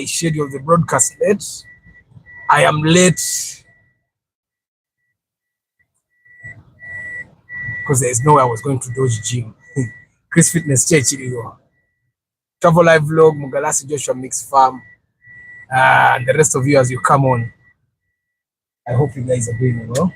schedule the broadcast late. I am late because there is no way I was going to Doge Gym. Chris Fitness Church, Travel Live Vlog, Mugalasi Joshua Mix Farm, and the rest of you as you come on. I hope you guys are doing well.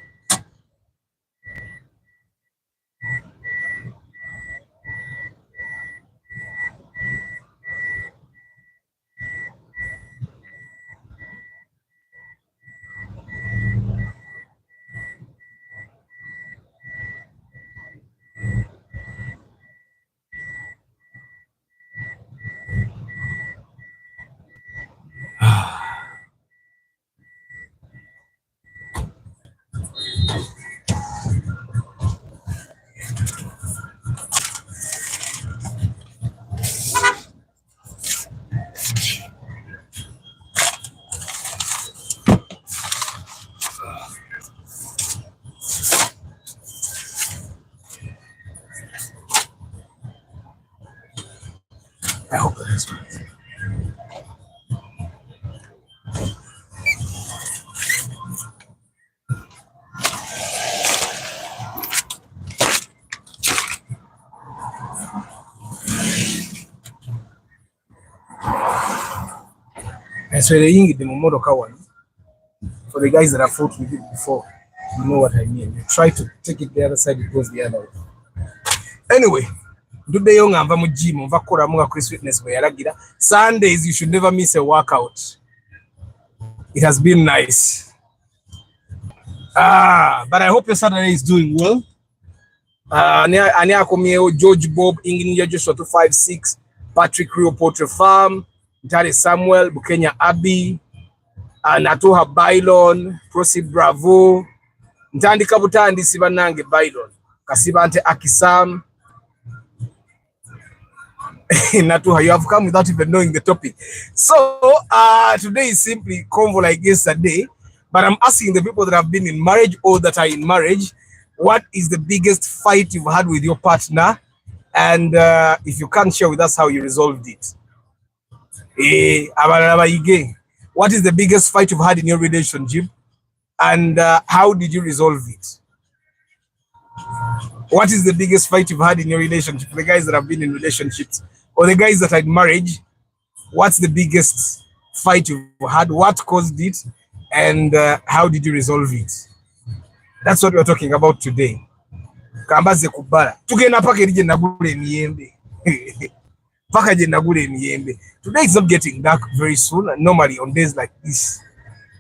I hope that is right. And so the Momodoka one, for the guys that have fought with it before, you know what I mean. You try to take it the other side, it goes the other way. Anyway, today young and vamu gym, vakora munga Chris Fitness where yaragira. Sundays you should never miss a workout. It has been nice. But I hope your Saturday is doing well. Ania Komeo, George Bob, Engineer Joshua 256, Patrick Rio Poultry Farm, Ntare Samuel, Bukenya Abbey, Natuha Bailon, Proceed Bravo, Ntandi Kabuta and Sibanange Bailon, Kasibante Akisam. Natuha, you have come without even knowing the topic. So today is simply convo like yesterday, but I'm asking the people that have been in marriage or that are in marriage, what is the biggest fight you've had with your partner? And if you can't share with us how you resolved it. What is the biggest fight you've had in your relationship? And how did you resolve it? What is the biggest fight you've had in your relationship? For the guys that have been in relationships or the guys that are in marriage, what's the biggest fight you've had? What caused it? And how did you resolve it? That's what we're talking about today. Kambaze kubala. Tugenda paka erije nagule emiyembe. Paka je nagule emiyembe. Today it's not getting dark very soon. Normally on days like this,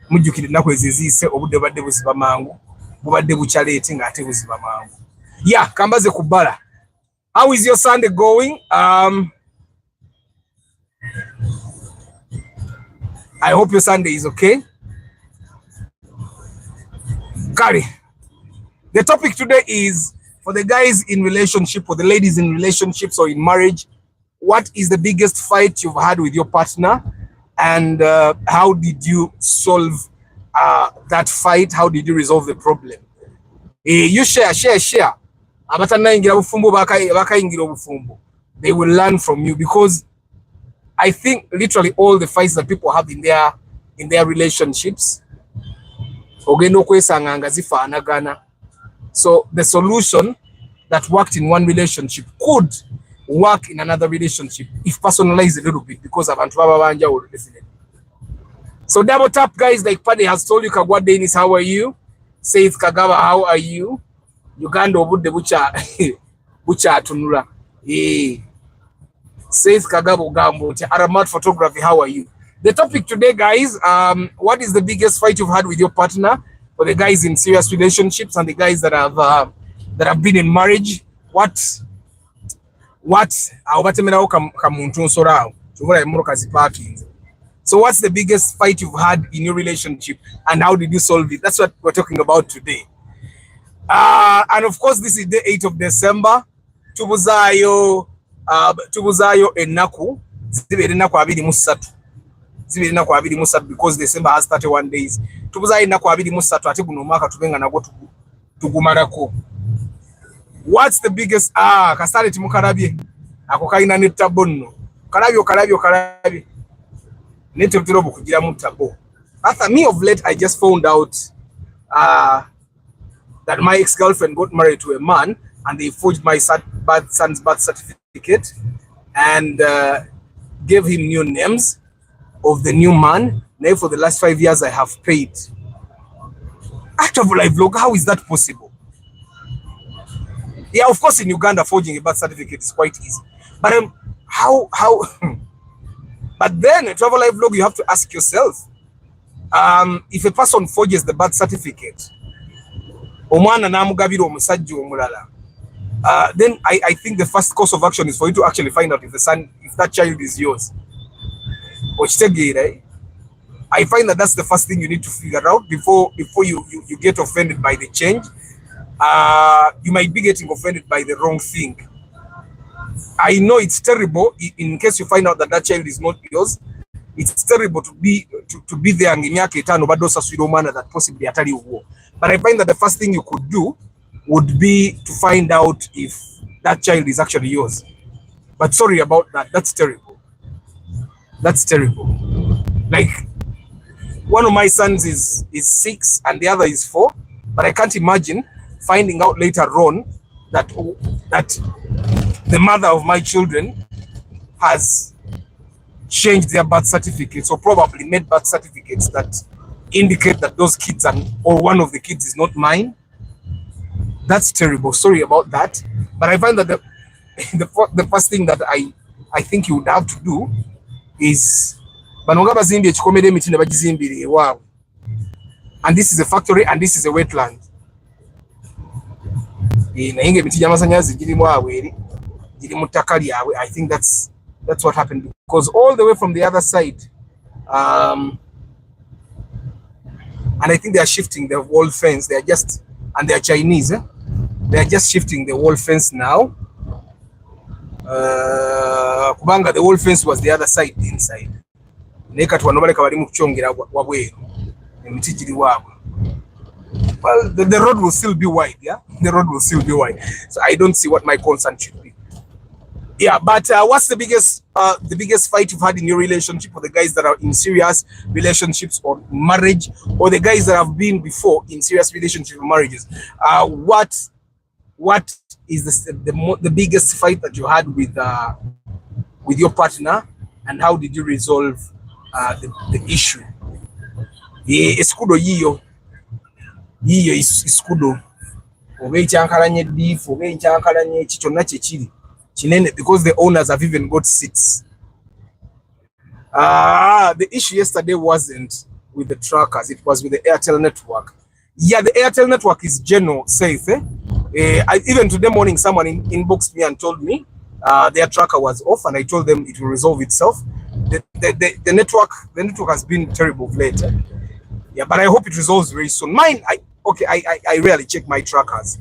mujukire nako ezizise obudde badde buziba mangu. Bubadde buchalete ngate buziba mangu. Yeah, kambaze kubala. How is your Sunday going? I hope your Sunday is okay. Kari. The topic today is for the guys in relationship or the ladies in relationships or in marriage. What is the biggest fight you've had with your partner, and how did you solve that fight? How did you resolve the problem? You share. They will learn from you, because I think literally all the fights that people have in their relationships, so the solution that worked in one relationship could work in another relationship if personalized a little bit, because of Antwabanja will definitely. So double tap, guys, like Paddy has told you. Kagwa Dennis, how are you? Saith Kagawa, how are you? Uganda Obudde Bucha Tunura. Saith Kagabo Gambo, Aramat Photography, how are you? The topic today, guys, what is the biggest fight you've had with your partner? For the guys in serious relationships and the guys that have been in marriage, so what's the biggest fight you've had in your relationship, and how did you solve it? That's what we're talking about today. And of course, this is the 8th of December. Tubuzayo enaku zibere naku abiri musatu, because December has 31 days. Tubuzayo enaku abiri musatu ate guno mwaka tubenga nagwo tugumarako. What's the biggest kasale timukarabye ako kalina netabonno kalabyo After me of late, I just found out that my ex-girlfriend got married to a man and they forged my son's birth certificate and gave him new names of the new man. Now for the last 5 years, I have paid. Travel live vlog, how is that possible? Yeah, of course, in Uganda, forging a birth certificate is quite easy. But how? But then, travel live vlog, you have to ask yourself, if a person forges the birth certificate, then I think the first course of action is for you to actually find out if that child is yours. I find that that's the first thing you need to figure out before you get offended by the change. You might be getting offended by the wrong thing. I know it's terrible in case you find out that that child is not yours. It's terrible to be there and that possibly atari war. But I find that the first thing you could do would be to find out if that child is actually yours. But sorry about that. That's terrible. That's terrible. Like, one of my sons is 6 and the other is 4, but I can't imagine finding out later on that the mother of my children has changed their birth certificates or probably made birth certificates that indicate that those kids or one of the kids is not mine. That's terrible. Sorry about that. But I find that the first thing that I think you would have to do is, and this is a factory and this is a wetland. I think that's what happened, because all the way from the other side, and I think they are shifting the wall fence. They are Chinese. They are just shifting the wall fence now. Kubanga the wall fence was the other side inside. Well, the road will still be wide, yeah? The road will still be wide. So I don't see what my concern should be. Yeah, but what's the biggest fight you've had in your relationship, or the guys that are in serious relationships or marriage, or the guys that have been before in serious relationships or marriages? What is the biggest fight that you had with your partner, and how did you resolve the issue? Eskudo yiyo iskudo obe chankalanye beef obe chankalanye chichonna chechiri chinene, because the owners have even got seats. The issue yesterday wasn't with the truckers, it was with the Airtel network. Yeah, the Airtel network is general safe. Even today morning, someone inboxed me and told me their tracker was off, and I told them it will resolve itself. The network has been terrible later. Yeah, but I hope it resolves very soon. Mine, I rarely check my trackers.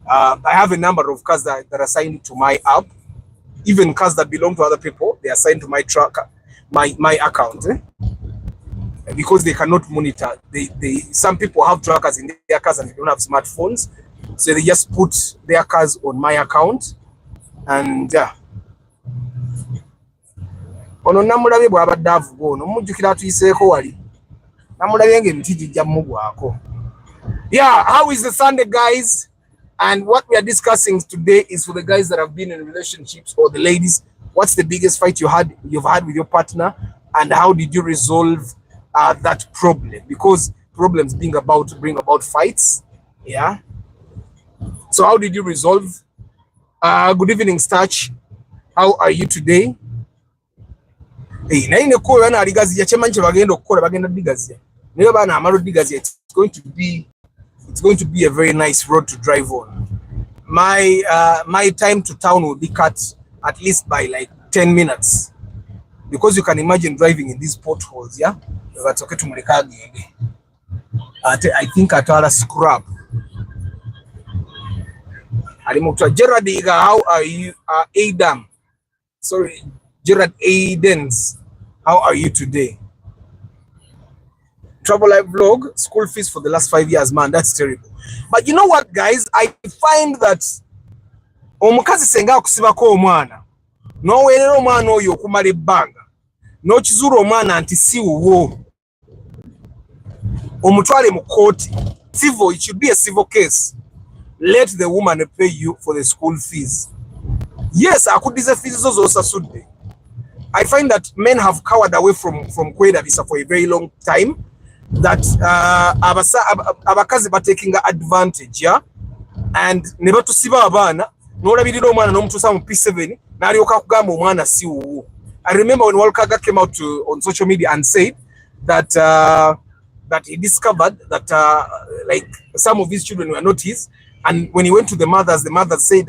I have a number of cars that are assigned to my app. Even cars that belong to other people, they are assigned to my tracker, my account. Because they cannot monitor. Some people have trackers in their cars and they don't have smartphones. So they just put their cars on my account. And yeah. Yeah, how is the Sunday, guys? And what we are discussing today is for the guys that have been in relationships, or the ladies. What's the biggest fight you've had with your partner, and how did you resolve that problem? Because problems bring about fights. Yeah. So how did you resolve? Good evening, Starch. How are you today? It's going to be a very nice road to drive on. My time to town will be cut at least by like 10 minutes, because you can imagine driving in these potholes. Yeah, that's okay to Murekagi. I think Atala scrap. Gerard, how are you? Adam, sorry, Gerard Aidens, how are you today? Travel Life vlog, school fees for the last 5 years, man, that's terrible. But you know what, guys? I find that omukazi senga kusibako omwana noweerera omwana oyo okumala ebbanga n'okizuula omwana nti si wuwo omutwale mu kooti civil, it should be a civil case. Let the woman pay you for the school fees. Yes, akuddize fees zo z'osasudde. I find that men have cowered away from kweda visa for a very long time, that abakazi taking advantage, yeah, and ne batusiba abaana n'olabirira omwana n'omutuusa mu P7 n'alyoka kugamba omwana si wuwo. I remember when Walkaga came out on social media and said that that he discovered that like some of his children were not his, and when he went to the mothers said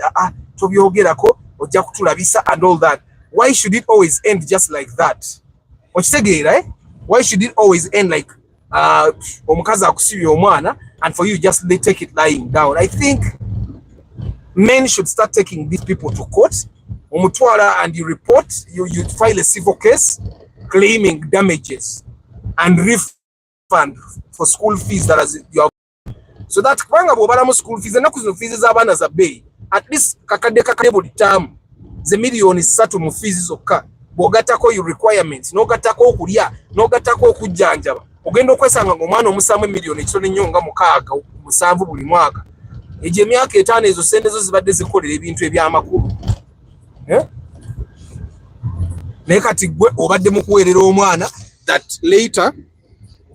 tobyogerako ojja kutulabisa and all that. Why should it always end just like that? Right? Why should it always end like omukazi akusibye omwana and for you just take it lying down? I think men should start taking these people to court. Omutwala and you report, you file a civil case claiming damages and refund for school fees that you have. So that kubanga bw'obalamu school fees, ennaku zino fees z'abaana za bbeeyi, at least kakadde buli term ze million 3 mu fees zokka, bw'ogattako your requirements, n'ogattako okulya, n'ogattako okujjanjaba, ogenda okwesanga ng'omwana omusaamu million ekitono ennyo nga 6-7 buli mwaka. Egyo emyaka 5 ezo sente zo zibadde zikolera ebintu eby'amakulu. Naye kati gwe obadde mu kuweerera omwana that later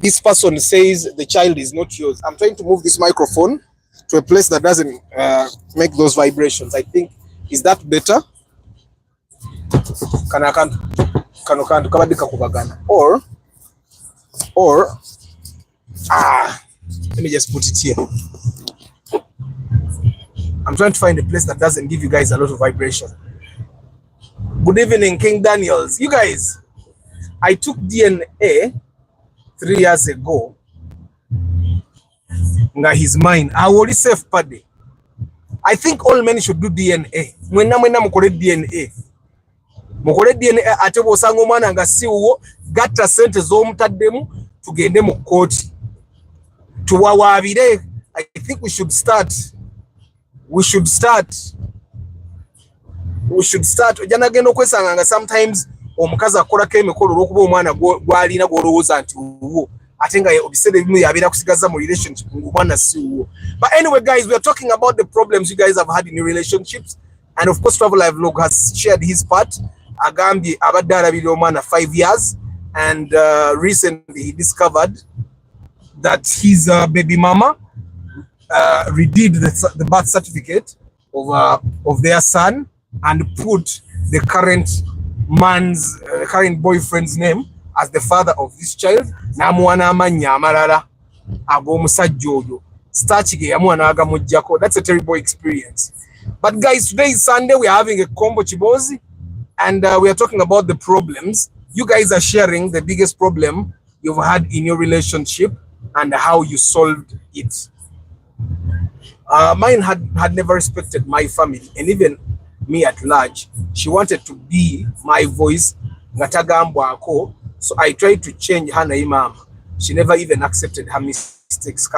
this person says the child is not yours. I'm trying to move this microphone to a place that doesn't make those vibrations. I think, is that better? Or let me just put it here. I'm trying to find a place that doesn't give you guys a lot of vibration. Good evening, King Daniels. You guys, I took DNA 3 years ago. Nga he's mine. I already safe party. I think all men should do DNA. Mwena mukole DNA. Mukole DNA ate bw'osanga omwana nga si wuwo, gatta sente z'omutaddemu tugende mu kooti. Tuwawaabire. I think we should start. Ojanagenda okwesanga nga sometimes omukazi akolako emikolo olw'okuba omwana gw'alina gw'olowooza nti wuwo, ate nga ebiseera ebimu yabeera kusigaza mu relationship ng'omwana si wuwo. But anyway, guys, we are talking about the problems you guys have had in your relationships, and of course Travel Live Log has shared his part. Agambye abadde alabirira omwana 5 years, and recently he discovered that his baby mama redid the birth certificate of their son and put the current current boyfriend's name as the father of this child. Namuwana amanya amalala ag'omusajja oyo, starchige yamuwanaga mujjako. That's a terrible experience. But guys, today is Sunday. We are having a combo chibozi, and we are talking about the problems. You guys are sharing the biggest problem you've had in your relationship and how you solved it. Mine had never respected my family, and even me at large. She wanted to be my voice, ngatagambwako. So I tried to change her name. She never even accepted her mistakes.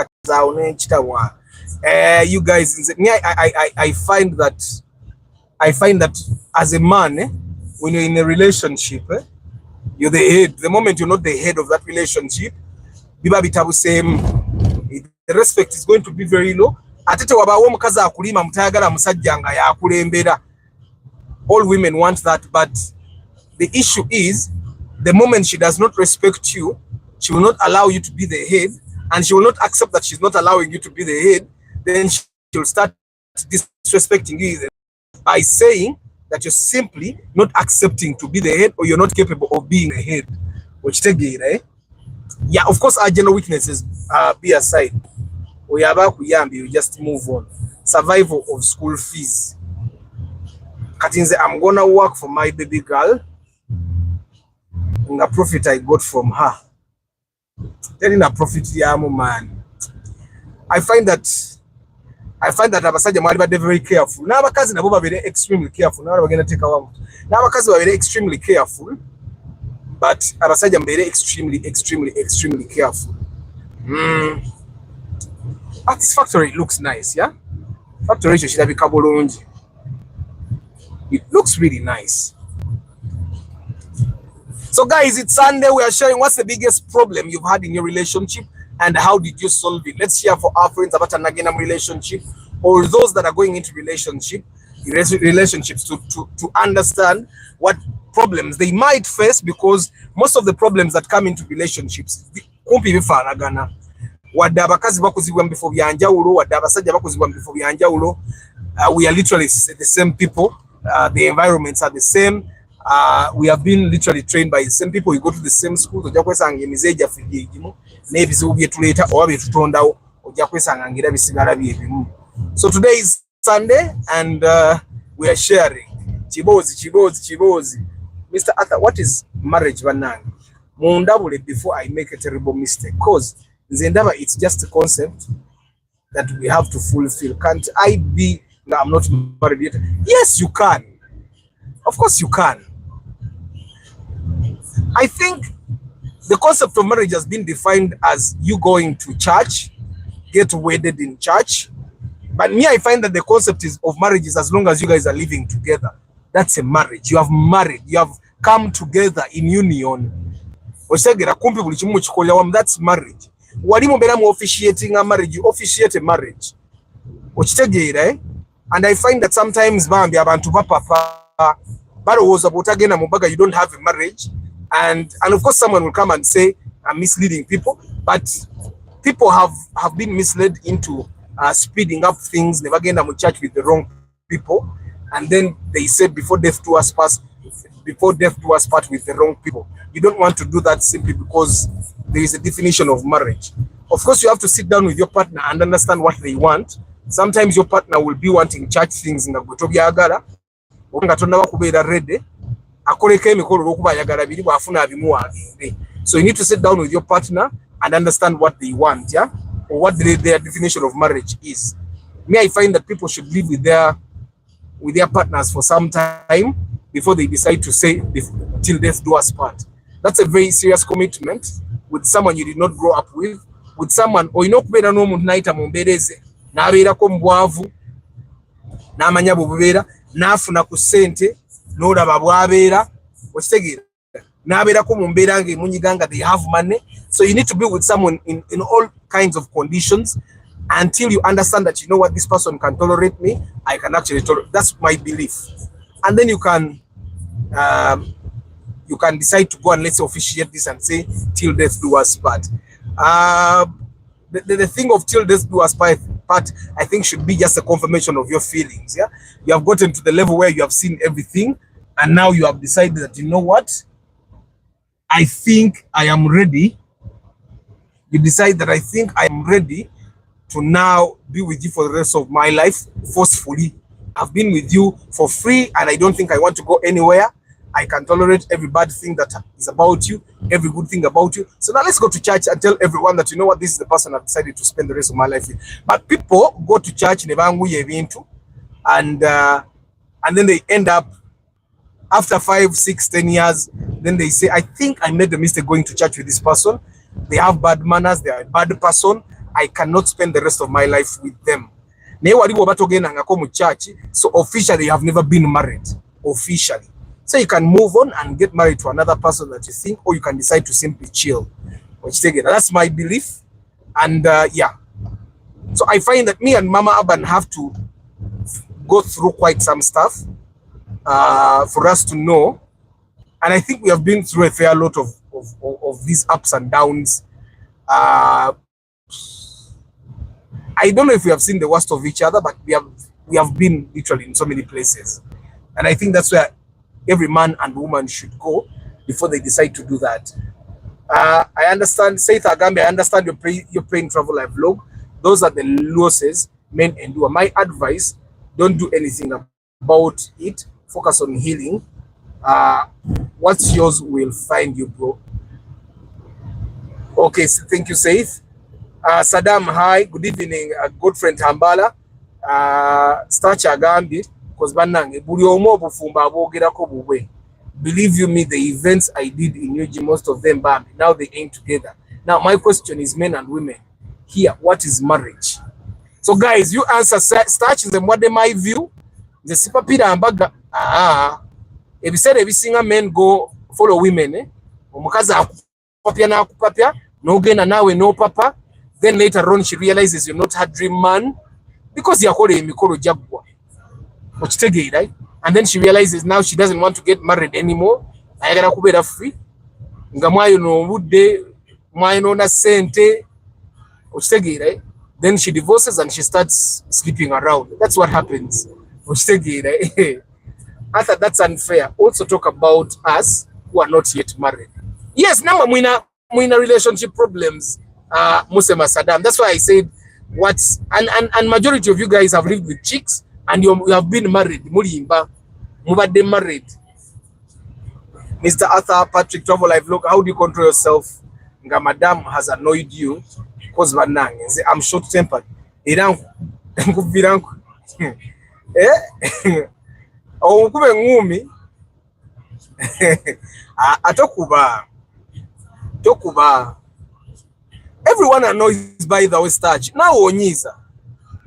You guys, I find that as a man, when you're in a relationship, you're the head. The moment you're not the head of that relationship, the respect is going to be very low. Atete wabawo omukazi akulima mutayagala musajja nga yakulembera. All women want that, but the issue is the moment she does not respect you, she will not allow you to be the head, and she will not accept that she's not allowing you to be the head. Then she'll start disrespecting you by saying that you're simply not accepting to be the head, or you're not capable of being the head. Which eh? Yeah, of course, our general weaknesses be aside. You just move on. Survival of school fees. Katinze, I'm gonna work for my baby girl, and the profit I got from her. Telling a profit, man. I find that abasajja mwali badde very careful. N'abakazi nabo babere extremely careful. Now we're gonna take our n'abakazi babere extremely careful, but abasajja mbere extremely careful. This factory looks nice, yeah? Factory should have a It looks really nice. So guys, it's Sunday. We are sharing what's the biggest problem you've had in your relationship and how did you solve it. Let's share for our friends about an again relationship, or those that are going into relationships to understand what problems they might face, because most of the problems that come into relationships kumpi bifaanagana. Wadde abakazi bakuzibwa mu bifo byanjawulo, wadde abasajja bakuzibwa mu bifo byanjawulo. We are literally the same people. The environments are the same. We have been literally trained by the same people. We go to the same school. Ojja kwesanga emize gyaffe gyegimu n'ebizibu bye tuleeta oba bye tutondawo ojja kwesanga ngira bisigala byebimu. So today is Sunday and we are sharing. Chibozi. Mr. Arthur, what is marriage bannange? Mundabule before I make a terrible mistake, because Zendaba, it's just a concept that we have to fulfill. Can't I be? No, I'm not married yet. Yes, you can. Of course, you can. I think the concept of marriage has been defined as you going to church, get wedded in church. But me, I find that the concept of marriage is as long as you guys are living together. That's a marriage. You have married. You have come together in union. That's marriage. Officiating a marriage, you officiate a marriage. And I find that sometimes you don't have a marriage, and of course someone will come and say I'm misleading people, but people have been misled into speeding up things. Never again I'm in church with the wrong people, and then they said before death do us part with the wrong people. You don't want to do that simply because there is a definition of marriage. Of course, you have to sit down with your partner and understand what they want. Sometimes your partner will be wanting church things in the so you need to sit down with your partner and understand what they want, yeah, or what their definition of marriage is. Me, I find that people should live with their partners for some time before they decide to say till death do us part. That's a very serious commitment with someone you did not grow up with someone oyinokubera n'omuntu nayita mu mbeereze n'abeerako mbwavu n'amanya bubeera n'afuna ku ssente n'olaba bwabeera okitegeera n'abeerako mu mbeera ng'emunyiganga they have money. So you need to be with someone in all kinds of conditions until you understand that, you know what, this person can tolerate me, I can actually tolerate. That's my belief. And then you can decide to go and let's officiate this and say till death do us part. The thing of till death do us part, I think, should be just a confirmation of your feelings. Yeah, you have gotten to the level where you have seen everything, and now you have decided that, you know what, I think I am ready. You decide that I think I am ready to now be with you for the rest of my life forcefully. I've been with you for free, and I don't think I want to go anywhere. I can tolerate every bad thing that is about you, every good thing about you. So now let's go to church and tell everyone that, you know what, this is the person I've decided to spend the rest of my life with. But people go to church and then they end up after 5, 6, 10 years. Then they say, I think I made the mistake going to church with this person. They have bad manners. They are a bad person. I cannot spend the rest of my life with them. So officially, you have never been married. Officially. So you can move on and get married to another person that you think, or you can decide to simply chill. That's my belief. And yeah. So I find that me and Mama Aban have to go through quite some stuff for us to know. And I think we have been through a fair lot of these ups and downs. I don't know if we have seen the worst of each other, but we have been literally in so many places. And I think that's where every man and woman should go before they decide to do that. I understand, Saith Agambi, I understand your praying travel life vlog. Those are the losses men endure. My advice, don't do anything about it. Focus on healing. What's yours will find you, bro. Okay, so thank you, Saith. Saddam, hi. Good evening, good friend Hambala. Starch Agambi. Believe you me, the events I did in New Jersey, most of them bam, now they ain't together. Now my question is, men and women here, what is marriage? So guys, you answer starch in the what my view. The super Peter and Baga. If you said every single men go follow women, omukazi akupapya n'akupapya n'ogenda naawe n'opapa, then later on she realizes you're not her dream man because yakola emikolo gyaggwa okitegeera, and then she realizes now she doesn't want to get married anymore, ayagala kubeera free nga mwayonoona obudde mwayonoona ssente okitegeera, then she divorces and she starts sleeping around. That's what happens okitegeera. I thought that's unfair. Also talk about us who are not yet married. Yes, now mwina relationship problems, Musema Saddam. That's why I said and majority of you guys have lived with chicks and you have been married. Mulimba, mubadde married. Mr. Arthur, Patrick, Travel Life, look, how do you control yourself? Nga madam has annoyed you because I'm short-tempered. Okube ngumi atokuba everyone annoys by the way starch now onyiza.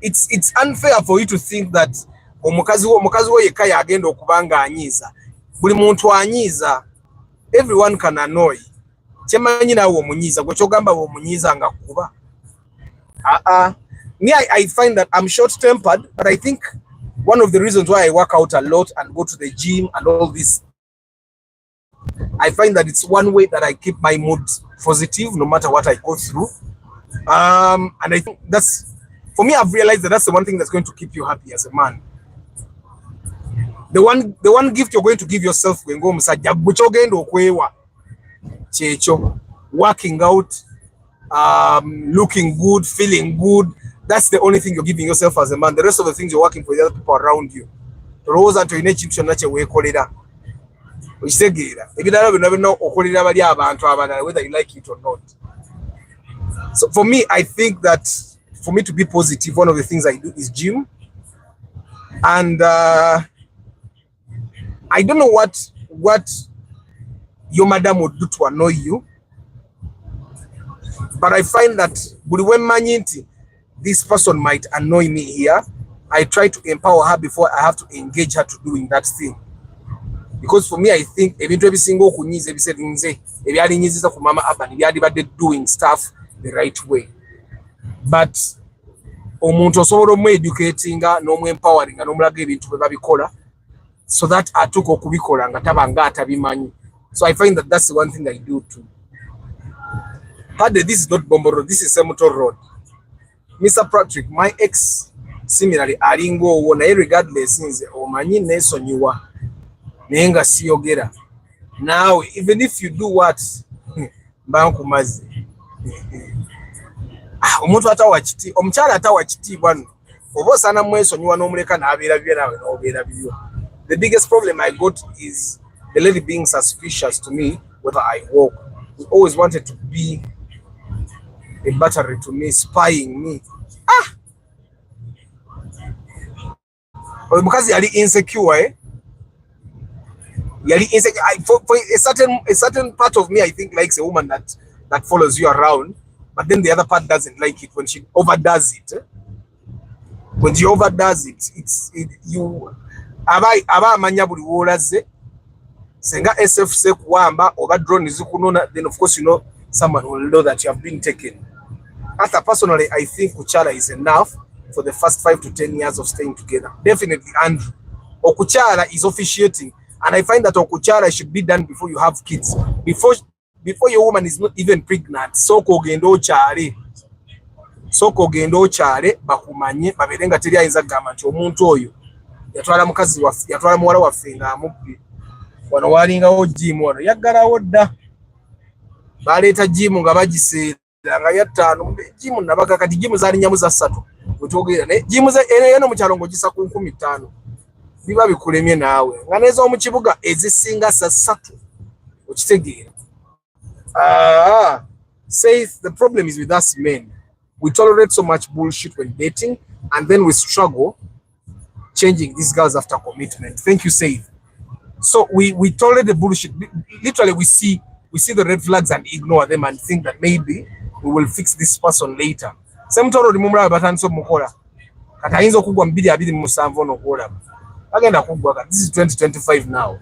It's unfair for you to think that omukazi wo yekka yagenda okubanga anyiza. Buli muntu anyiza, everyone can annoy. Kyemanyi nawe omunyiza gwe kyogamba omunyiza nga kuba me I find that I'm short-tempered, but I think one of the reasons why I work out a lot and go to the gym and all this, I find that it's one way that I keep my mood positive no matter what I go through. And I think that's, for me, I've realized that that's the one thing that's going to keep you happy as a man. The one gift you're going to give yourself when go musajja buchogendo okwewa checho, working out, looking good, feeling good. That's the only thing you're giving yourself as a man. The rest of the things you're working for the other people around you. Roza to inechicho nache wekolera. Okitegera. Ebidala bino okolera bali abantu abana whether you like it or not. So for me, I think that for me to be positive, one of the things I do is gym. And I don't know what your madam would do to annoy you. But I find that this person might annoy me here. I try to empower her before I have to engage her to doing that thing. Because for me, I think every single kunyize ebisedinze ebyali nyiziza ku mama Abani byali badde doing stuff the right way. But omuntu osobola omu educatinga n'omu empowering n'omulaga ebintu bwe babikola so that atuuka okubikola nga tabanga atabimanyi. So I find that that's the one thing I do too. This is not Bombo Road, this is Semuto Road. Mr. Patrick, my ex similarly alingo wona regardless nze omanyi nesonyiwa nenga siyogera. Now even if you do what bankumaze omuntu atawa kiti omukyala atawa kiti bwano obosana mwesonyiwa n'omuleka n'abeera bye nawe n'obeera byo. The biggest problem I got is the lady being suspicious to me whether I walk. We always wanted to be a battery to me, spying me. Because yali insecure, yali insecure. For a certain part of me, I think likes a woman that follows you around, but then the other part doesn't like it when she overdoes it. When she overdoes it, you. Aba amanya buli wolaze. Senga SFC kuamba oba drone izukunona, then of course you know someone will know that you have been taken. After personally, I think Kuchala is enough for the first 5 to 10 years of staying together. Definitely, Andrew. Okuchala is officiating, and I find that Okuchala should be done before you have kids. Before your woman is not even pregnant. Soko gendo chale bakumanye baberenga teri ayinza gamba nti omuntu oyo yatwala mukazi waffe yatwala muwala waffe nga amubbi wano walingawo jimu wano yaggalawo dda baleeta jimu nga bagiseera nga yattaano jimu nabaga kati jimu zaali nyamu za 3 wetwogera ne jimu eno mu kyalo ng'ogisa ku 15 biba bikulemye naawe nga n'ez'omu kibuga ezisinga 3 okitegeera. Says the problem is with us men. We tolerate so much bullshit when dating, and then we struggle changing these girls after commitment. Thank you, Saith. So we tolerate the bullshit. Literally, we see the red flags and ignore them and think that maybe we will fix this person later. Semtoro limumra batanso mukola. Katayinzo kugwa 227 no kola. Agenda kugwa. This is 2025 now.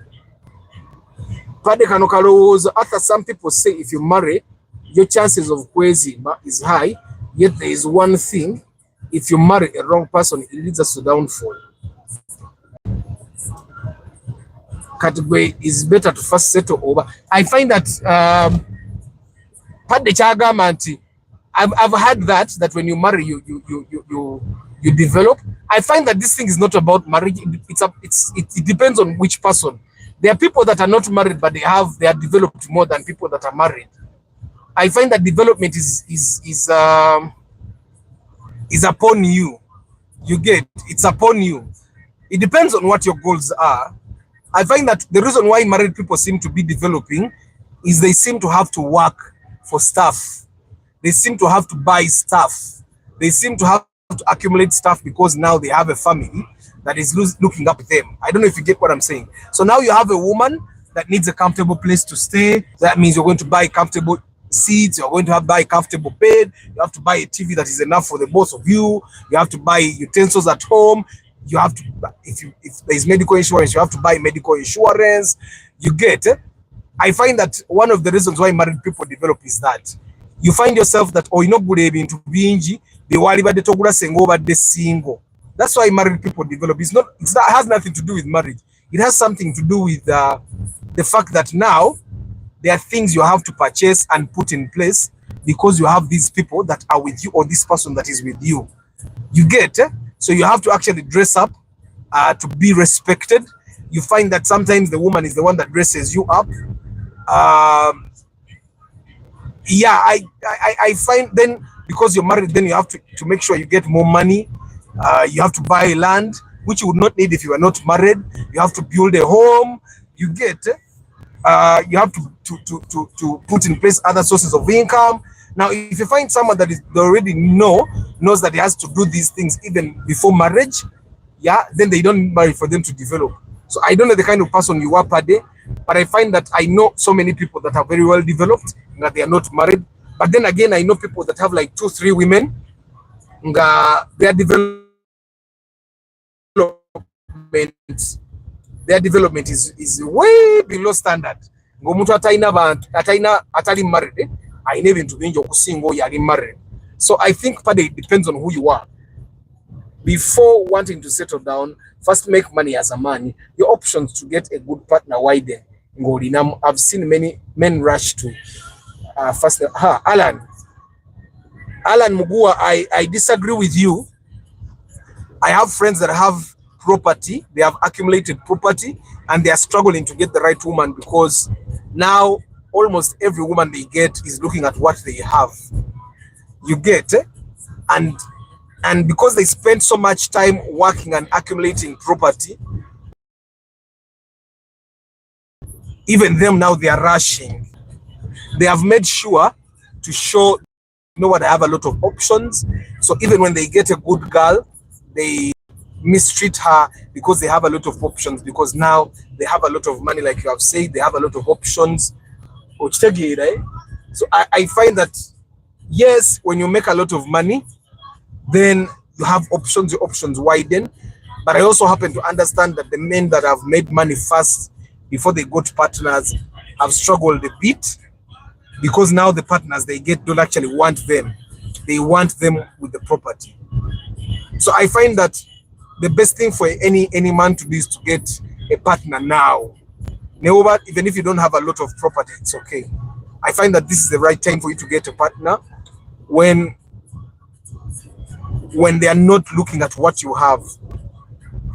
Pade kano kalowooza, after some people say if you marry, your chances of kwezimba is high, yet there is one thing, if you marry a wrong person, it leads us to downfall. Category is better to first settle over. I find that Pade chagamba nti I've heard that when you marry, you develop. I find that this thing is not about marriage. It depends on which person. There are people that are not married, but they are developed more than people that are married. I find that development is upon you. You get, it's upon you. It depends on what your goals are. I find that the reason why married people seem to be developing is they seem to have to work for stuff. They seem to have to buy stuff. They seem to have to accumulate stuff because now they have a family that is looking up to them. I don't know if you get what I'm saying. So now you have a woman that needs a comfortable place to stay. That means you're going to buy comfortable seats. You're going to buy a comfortable bed. You have to buy a TV that is enough for the both of you. You have to buy utensils at home. You have to, if there's medical insurance, you have to buy medical insurance. You get. I find that one of the reasons why married people develop is that you find yourself that into bingi single. That's why married people develop. It has nothing to do with marriage. It has something to do with the fact that now there are things you have to purchase and put in place because you have these people that are with you or this person that is with you. You get, so you have to actually dress up to be respected. You find that sometimes the woman is the one that dresses you up. Yeah, I find then because you're married, then you have to make sure you get more money. You have to buy land, which you would not need if you are not married. You have to build a home. You get, you have to put in place other sources of income. Now, if you find someone that is already knows that he has to do these things even before marriage, yeah, then they don't marry for them to develop. So I don't know the kind of person you are per day, but I find that I know so many people that are very well developed that they are not married. But then again, I know people that have like 2-3 women. Their development is way below standard. Atali married. I never to be married. So I think it depends on who you are. Before wanting to settle down, first make money as a man. Your options to get a good partner widen. I've seen many men rush to first. Alan Mugua, I disagree with you. I have friends that have property, they have accumulated property, and they are struggling to get the right woman because now almost every woman they get is looking at what they have. You get, and because they spend so much time working and accumulating property, even them now they are rushing. They have made sure to show, what, I have a lot of options. So even when they get a good girl, they mistreat her because they have a lot of options, because now they have a lot of money, like you have said, they have a lot of options. So I find that, yes, when you make a lot of money, then you have options, your options widen. But I also happen to understand that the men that have made money first before they got partners have struggled a bit, because now the partners they get don't actually want them. They want them with the property. So I find that the best thing for any man to do is to get a partner now. Even if you don't have a lot of property, it's okay. I find that this is the right time for you to get a partner when they are not looking at what you have.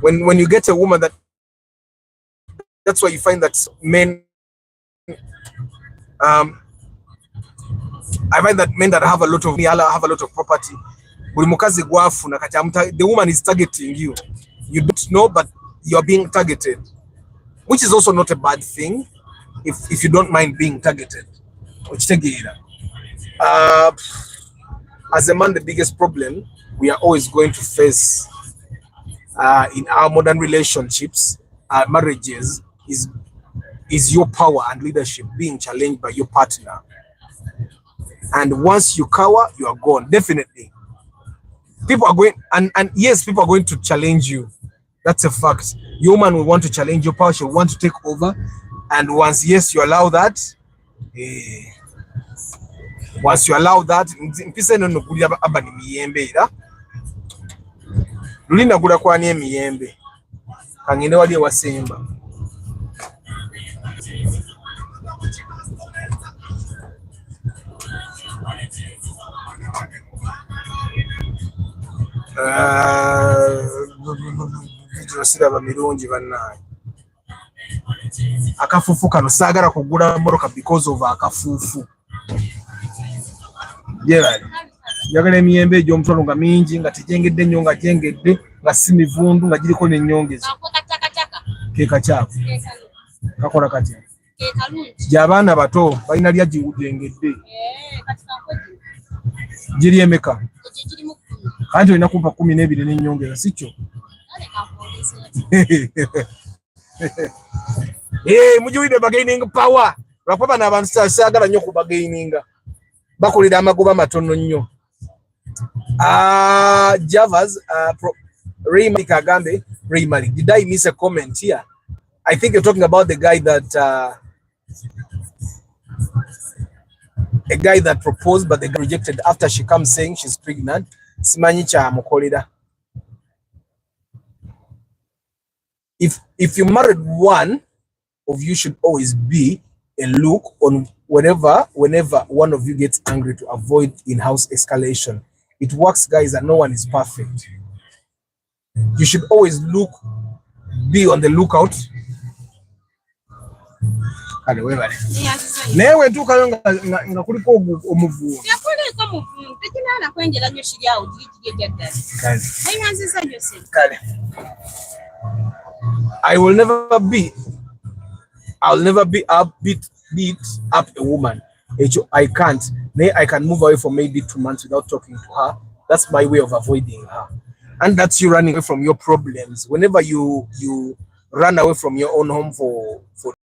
When you get a woman that's why you find that men, I find that men that have a lot of property, the woman is targeting you. You don't know, but you're being targeted, which is also not a bad thing if you don't mind being targeted. As a man, the biggest problem we are always going to face in our modern relationships, marriages, is your power and leadership being challenged by your partner. And once you cower, you are gone. Definitely. People are going, and yes, people are going to challenge you. That's a fact. Your man will want to challenge your power. She'll want to take over. And once yes you allow that, once you allow that, mpise no kuli aba ni miyembe era luli nagula kwani emiyembe kangende wali ewasemba. Siraba mirungi bannaye. Akafufu kano saagala kugula mmotoka because of akafufu. Yeah, njagala emiyembe egy'omutwalo nga mingi nga tejengedde nnyo nga jengedde nga si mivundu nga giriko n'ennyongeza. Ke kakyako kakola katya gy'abaana bato balina lya giwujengedde giri emeka kanti olina kumpa 12 n'ennyongeza si kyo. Mujiwulidde bagaining power lwakuba bano abantu saagala nnyo kubagaininga bakolera amagoba matono nnyo. Javas Ray Malik agambe Ray Malik, did I miss a comment here? I think you're talking about the guy that proposed but they got rejected after she comes saying she's pregnant. Simanyi cha mukolera. If you married, one of you should always be a look on whenever one of you gets angry to avoid in-house escalation. It works, guys, and no one is perfect. You should always be on the lookout. Newe ntukayo nga kuliko omuvuyo. I'll never beat up a woman. I can't. I can move away for maybe 2 months without talking to her. That's my way of avoiding her. And that's you running away from your problems. Whenever you run away from your own home for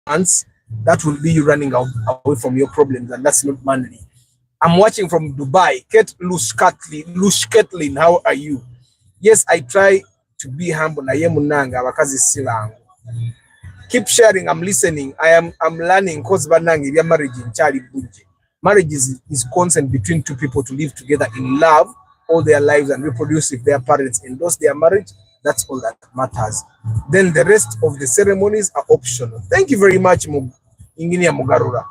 months, that will be you running away from your problems, and that's not manly. I'm watching from Dubai. Kate Lushketlin, how are you? Yes, I try to be humble. Keep sharing. I'm listening. I'm learning because marriage in Charlie Bunji. Marriage is consent between two people to live together in love all their lives and reproduce if their parents endorse their marriage. That's all that matters. Then the rest of the ceremonies are optional. Thank you very much, Inginia Mugarura.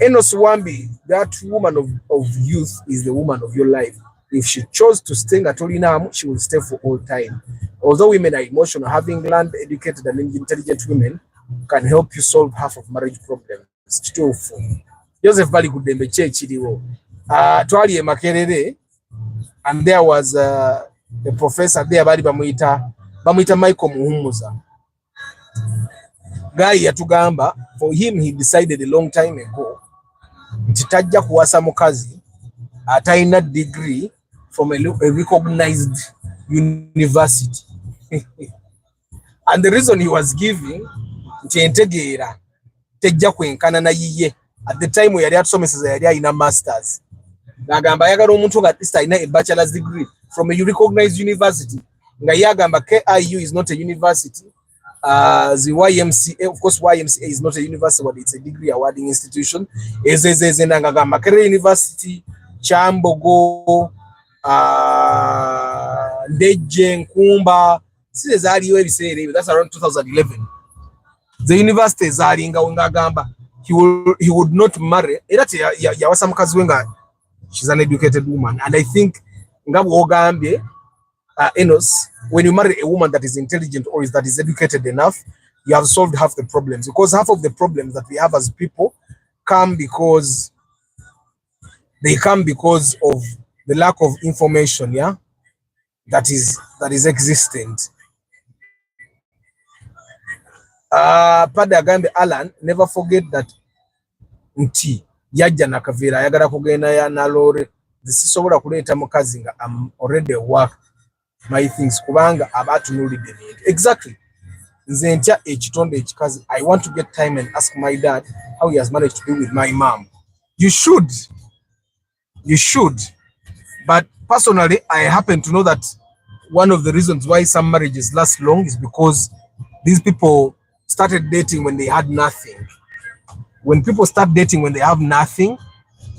Enos Wambi, that woman of youth is the woman of your life. If she chose to stay at Olinam, she will stay for all time. Although women are emotional, having learned, educated, and intelligent women can help you solve half of marriage problems. Joseph Bali Kudembe Chechiriwo. Twali Makerere, and there was a professor there, Bali Bamuita Michael Muhumuza. Guy Yatugamba, for him, he decided a long time ago, Titajja kuwasa mukazi, ataina degree from a recognized university. And the reason he was giving, Ntentegera, tejja kwenkana na yiye. At the time we yali atusomeseza yali ina masters. Nagamba yagala omuntu nga at least ina a bachelor's degree from a recognized university. Nga yagamba KIU is not a university. The YMCA, of course, YMCA is not a university, but it's a degree awarding institution. Ezezeze nagamba Makerere University, Chambogo, Ndeje, Nkumba. That's around 2011. The university is he would not marry. She's an educated woman, and I think Enos, when you marry a woman that is intelligent or that is educated enough, you have solved half the problems, because half of the problems that we have as people come because of the lack of information, that is existent. Pada Agambe Alan, never forget that nti yajja nakavira ayagala kugenda ya nalore zisisobola kuleeta mukazi nga I'm already work my things kubanga abatunulidde bintu. Exactly. Nze ntya ekitonde ekikazi. I want to get time and ask my dad how he has managed to be with my mom. You should. But personally, I happen to know that one of the reasons why some marriages last long is because these people started dating when they had nothing. When people start dating when they have nothing,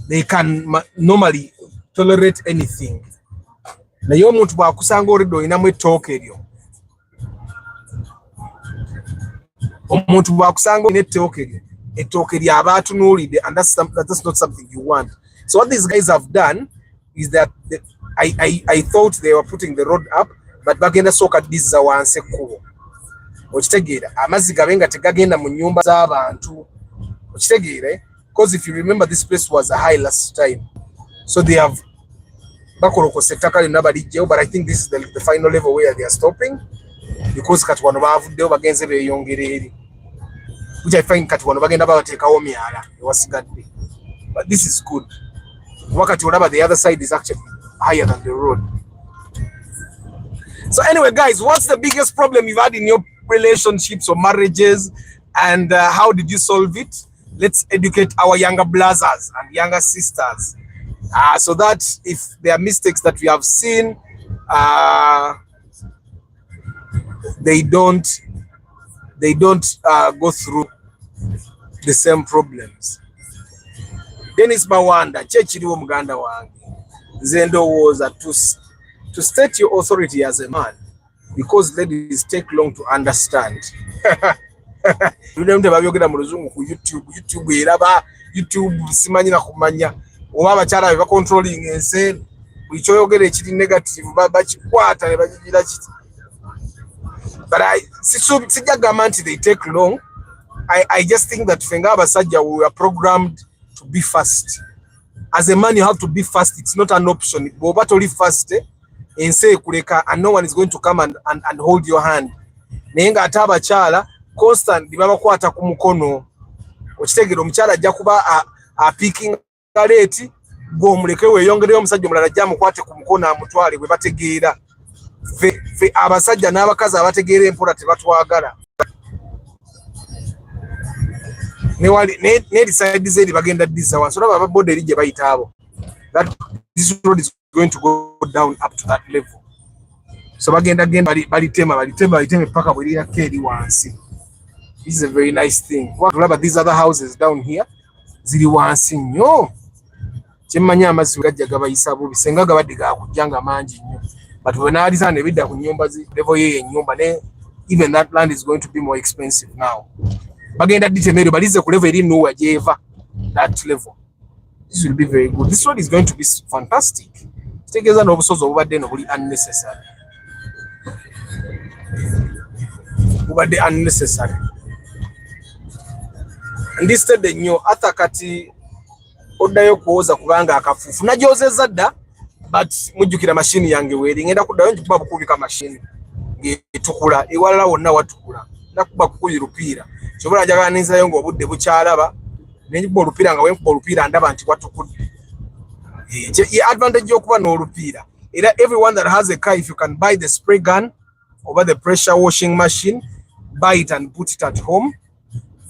they can normally tolerate anything. Naye omuntu bw'akusanga olidde olinamu ettooke eryo, omuntu bw'akusanga olina ettooke ly'aba atunuulidde, and that's not something you want. So what these guys have done is that I thought they were putting the road up, but bagenda sooka dizza wansi ekkubo. Okitegeera, amazzi gabe nga tegagenda mu nnyumba z'abantu. Okitegeera, because if you remember, this place was a high last time, so they have bakolokose ettaka lyonna balijjewo, but I think this is the final level where they are stopping, because kati wano baavuddewo bagenze beeyongera eri, which I find kati wano bagenda babateekawo myala ewasigadde, but this is good. Wakati olaba the other side is actually higher than the road. So anyway, guys, what's the biggest problem you've had in your relationships or marriages, and how did you solve it? Let's educate our younger brothers and younger sisters, so that if there are mistakes that we have seen, they don't go through the same problems. Dennis Mawanda, chechiriwo muganda wange, nze ndowooza to state your authority as a man, because ladies take long to understand. Nde babyogera mu luzungu ku YouTube eraba YouTube simanyi na kumanya oba abakyala be controlling ense, buli kyoyogera ekiri negative bakikwata ne bakigira kiti. But sijagamba nti they take long. I just think that fenga abasajja we are programmed to be fast. As a man, you have to be fast. It's not an option. Boba toli fast ense ekuleka, and no one is going to come and hold your hand. Naye nga ate abakyala constantly babakwata ku mukono. Okitegeera, omukyala ajja kuba apiikinga leeti, gw'omuleke weeyongereyo omusajja omulala ajja amukwate ku mukono amutwale gwe bategeera. Fe abasajja n'abakazi abategeera empola tebatwagala. Ne decide zeri bagenda dizza wansi, olaba ababoda eri gye bayita abo. This road is going to go down up to that level. So bagenda balitema paka bwe lirako eri wansi. This is a very nice thing. Olaba these other houses down here ziri wansi nnyo. Kyemmanyi amazzi gajja gabayisa bubi, senga gabadde gakujja nga mangi nnyo. But when I design a bit nyumba level ye nyumba, even that land is going to be more expensive now. Bagenda ditemero balize ku level eri nowhere jeva that level. This will be very good. This one is going to be fantastic. Tegeza no busozo obadde no buli unnecessary. Obadde unnecessary. And this said the new atakati oddayo kuoza kubanga akafufu. Najozeza dda, but mujjukira machine yange weri ngenda kuddayo nkuba bukubika machine ngetukula ewalala wonna watukula nakuba kukubi rupiira kyobola jaganiza yo ng'obudde bukyalaba nenkuba olupiira nga wenkuba olupiira ndaba nti watukudde. The advantage y'okuba n'olupiira era everyone that has a car, if you can buy the spray gun over the pressure washing machine, buy it and put it at home,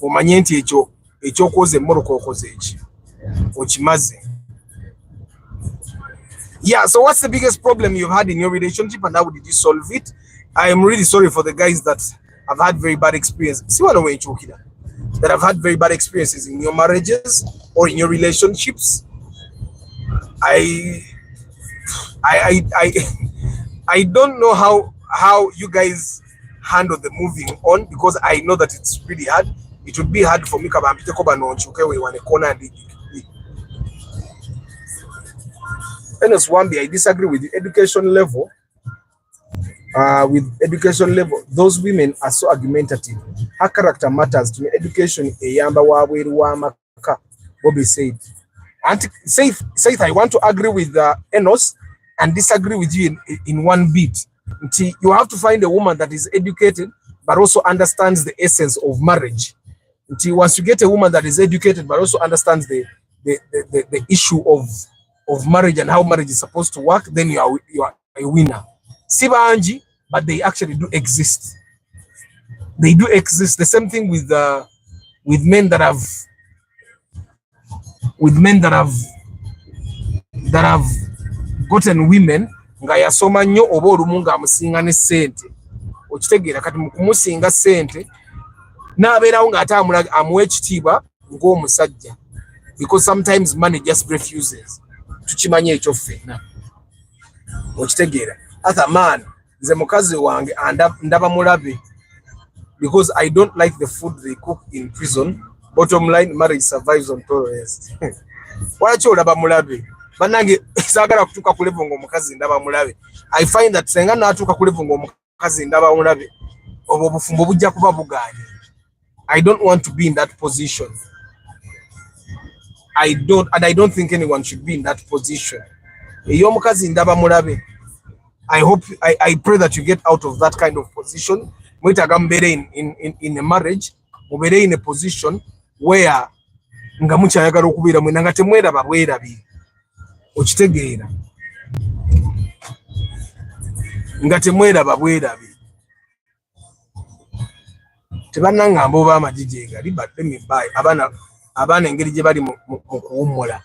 omanye nti ekyokoza emmoroka okoze eki okimaze. Yeah, so what's the biggest problem you've had in your relationship and how did you solve it? I am really sorry for the guys that have had very bad experiences. See what I'm talking about? That have had very bad experiences in your marriages or in your relationships. I don't know how you guys handle the moving on, because I know that it's really hard. It would be hard for me I disagree with the education level. With education level, those women are so argumentative. Her character matters to me. Education, eyamba wabweru wamaka. Bobby said. And Saith, I want to agree with Enos and disagree with you in one bit. You have to find a woman that is educated but also understands the essence of marriage. Once you get a woman that is educated but also understands the issue of marriage and how marriage is supposed to work, then you are a winner. Sibanji, but they actually do exist. They do exist. The same thing with men that have gotten women nga yasoma nnyo oba olumu nga amusinga ne ssente. Okitegeera kati mu kumusinga ssente n'abeerawo ng'ate amuwa ekitiibwa ng'omusajja, because sometimes money just refuses. Tukimanye ekyo ffenna, okitegeera. Ata man, nze mukazi wange ndaba mulabe, because I don't like the food they cook in prison. Bottom line, marriage survives on tolerance. Walachi olaba mulabe bannange saagala kutuuka ku level ng'omukazi ndaba mulabe. I find that senga n'atuuka ku level ng'omukazi ndaba mulabe, obwo obufumbo bujja kuba bugaanye. I don't want to be in that position. I don't think anyone should be in that position. Ey'omukazi ndaba mulabe, I pray that you get out of that kind of position. Mwetaga mbeere in a marriage, mubeere in a position where nga mukyayagala okubeera mwena nga temweraba bwerabi. Okitegeera, nga temweraba bwerabi. Tebannangamba oba amagi gye gali, but let me buy abaana engeri gye bali mu kuwummula.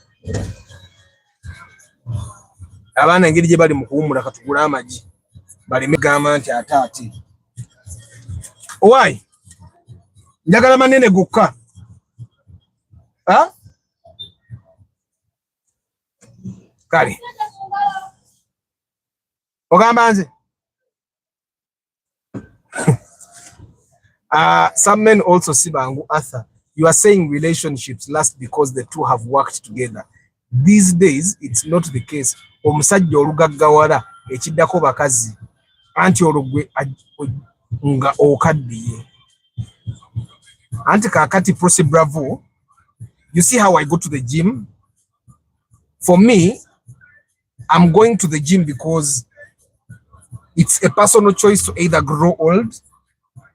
Abaana engeri gye bali mu kuwummula katugula amagi baleme gamba nti ate owaayi njagala manene gokka. Kale ogamba nze some men also Sibangu Arthur, you are saying relationships last because the two have worked together. These days it's not the case. Omusajja olugaggawala ekiddako bakazi anti olugwe nga okaddiye. Anti kakati Prosi Bravo, you see how I go to the gym? For me, I'm going to the gym because it's a personal choice to either grow old,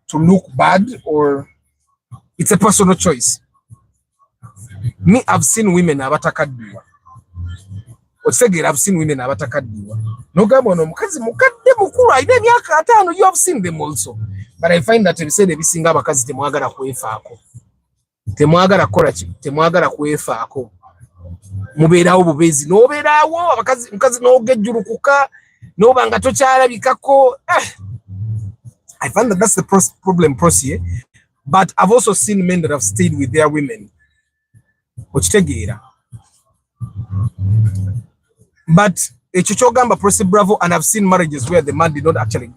to look bad, or it's a personal choice. Me, I've seen women abatakaddiwa. Otsegera, I've seen women abatakaddiwa. No gabono mukazi mukadde mukulu ayina emyaka 5, you have seen them also. But I find that ebiseera ebisinga abakazi temwagala kwefaako. Temwagala kola ki? Temwagala kwefaako. Mubeerawo bubeezi n'obeerawo abakazi mukazi n'ogejjulukuka n'obanga tokyalabikako. I find that that's the problem, Prosi. But I've also seen men that have stayed with their women. Okitegeera. But ekyogamba Prosi Bravo, and I've seen marriages where the man did not actually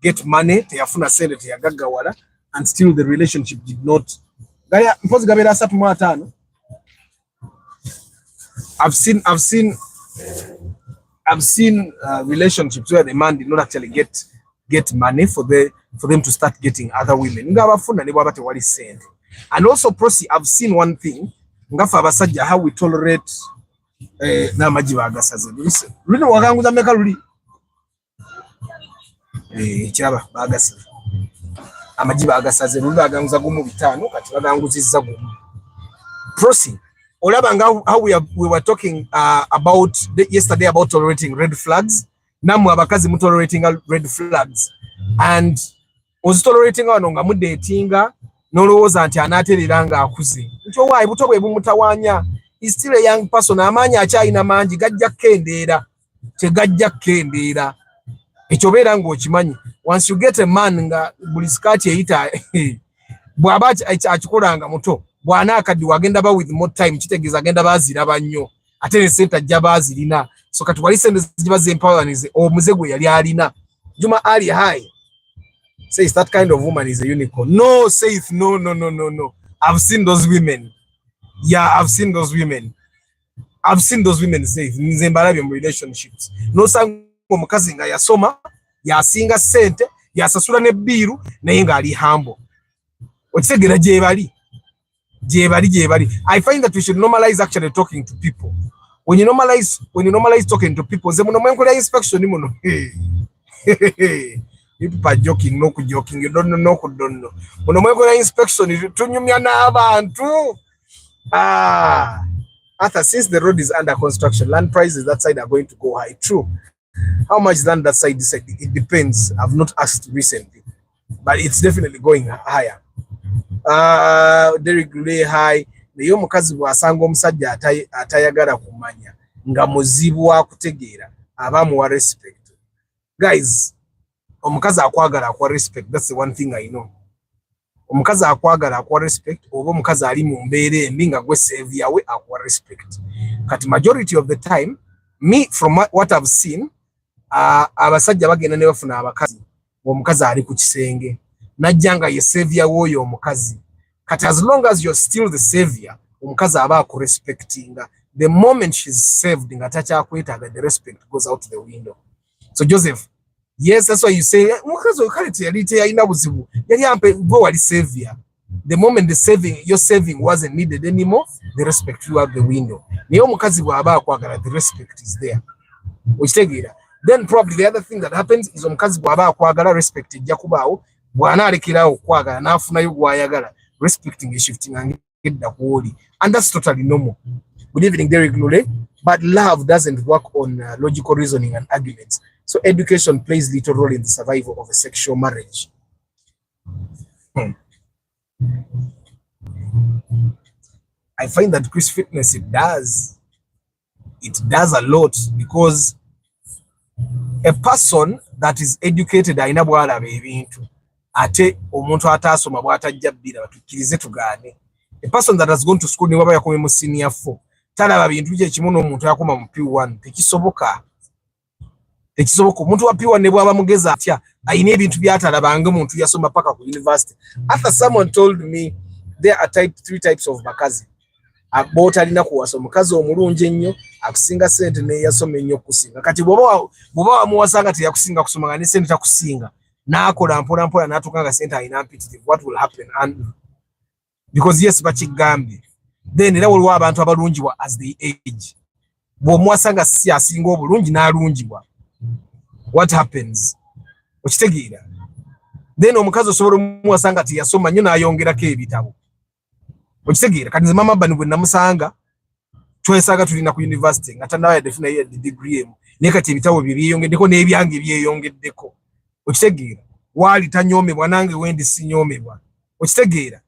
get money, teyafuna sente teyagaggawala, and still the relationship did not. Mpozi gabeera 3 I've seen relationships where the man did not actually get money for them to start getting other women. And also, Prosi, I've seen one thing. How we tolerate n'amagi bagasaze. Luli waganguza meka luli. Kiraba bagasaze. Amagi bagasaze luli baganguza gumu 5 kati baganguzizza gumu. Prosi, olaba how we were talking about yesterday about tolerating red flags. Namwe abakazi mu tolerating red flags. And was tolerating wano nga mudatinga nolowooza nti anaaterera nga akuze. Nti owaayi buto bwe bumutawanya. He's still a young person. Amaanyi akyalina mangi gajja kendeera. Tegajja kendeera. Ekyo beera ng'okimanyi. Once you get a man nga buli skati eyita bw'aba akikolanga muto bw'anaakaddiwa agenda ba with more time kitegeeza agenda baaziraba nnyo ate ne sente ajja baazirina. So kati wali sente ziba z'empawanize omuze gwe yali alina. Juma Ali High says that kind of woman is a unicorn. No, says no. I've seen those women. Yeah, I've seen those women. Says nzembalabe mu relationships. No sango omukazi nga yasoma, yasinga sente, yasasula ne biru naye nga ali humble. Okitegera gye bali. I find that we should normalize actually talking to people. When you normalize talking to people, ze muno mwenkola inspection muno. People are joking, no joking. You don't know. Muno mwenkola inspection tunyumya n'abantu. Arthur, since the road is under construction, land prices that side are going to go high. True. How much land that side this side? It depends. I've not asked recently, but it's definitely going higher. Derek Lay high. Naye omukazi bw'asanga omusajja atayagala kumanya nga muzibu wa kutegeera abamuwa respect. Guys, omukazi akwagala akwa respect. That's the one thing I know. omukazi akwagala akuwa respect oba omukazi ali mu mbeera embi nga gwe savior we akuwa respect. Kati majority of the time me from what I've seen abasajja bagenda ne bafuna abakazi omukazi ali ku kisenge najja nga ye savior w'oyo omukazi. Kati as long as you're still the savior omukazi aba akurespectinga. The moment she's saved nga takyakwetaaga, the respect goes out the window. So Joseph, yes, that's why you say mukazi okalete yali teyalina buzibu yali ampe gwe wali savior. The moment your saving wasn't needed anymore, the respect flew out the window. Niyo omukazi bw'aba akwagala, the respect is there. Okitegeera. Then probably the other thing that happens is omukazi bw'aba akwagala, respect ejja kubaawo. Bw'anaalekerawo okwagala n'afunayo gw'ayagala, respecting is shifting and gedda kuwoli. And that's totally normal. Good evening, Derek Lule. But love doesn't work on logical reasoning and arguments. So education plays little role in the survival of a sexual marriage. I find that Chris Fitness, it does a lot, because a person that is educated ayina bwalaba ebintu ate omuntu ataasoma bw'atajja bbira batukirize tugaane. A person that has gone to school ne waba yakomye mu senior 4 talaba bintu bye kimu n'omuntu yakoma mu P1 tekisoboka. Omuntu wa P1 ne bwaba mugeza atya ayina ebintu byatalabanga omuntu yasoma paka ku university. After someone told me there are 3 types of bakazi. Abota alina kuwasa omukazi omulungi ennyo akusinga sente ne yasoma ennyo kusinga. Kati bwoba wamuwasanga teyakusinga kusoma nga ne sente takusinga n'akola mpola n'atuuka nga sente alina mpitirivu, what will happen? And because yes bakigambye, then era waliwo abantu abalungiwa as they age. Bw'omuwasanga si asinga obulungi n'alungibwa, what happens? Okitegeera. Then omukazi osobola omuwasanga teyasoma nnyo n'ayongerako ebitabo. Okitegeera. Kati nze mama bano bwe namusanga twesaaga tulina ku university nga tannawa yadefuna ye degree emu naye kati ebitabo bye byeyongeddeko n'ebyange byeyongeddeko. Okitegeera. Waali tanyoomebwa nange wendi sinyoomebwa. Okitegeera.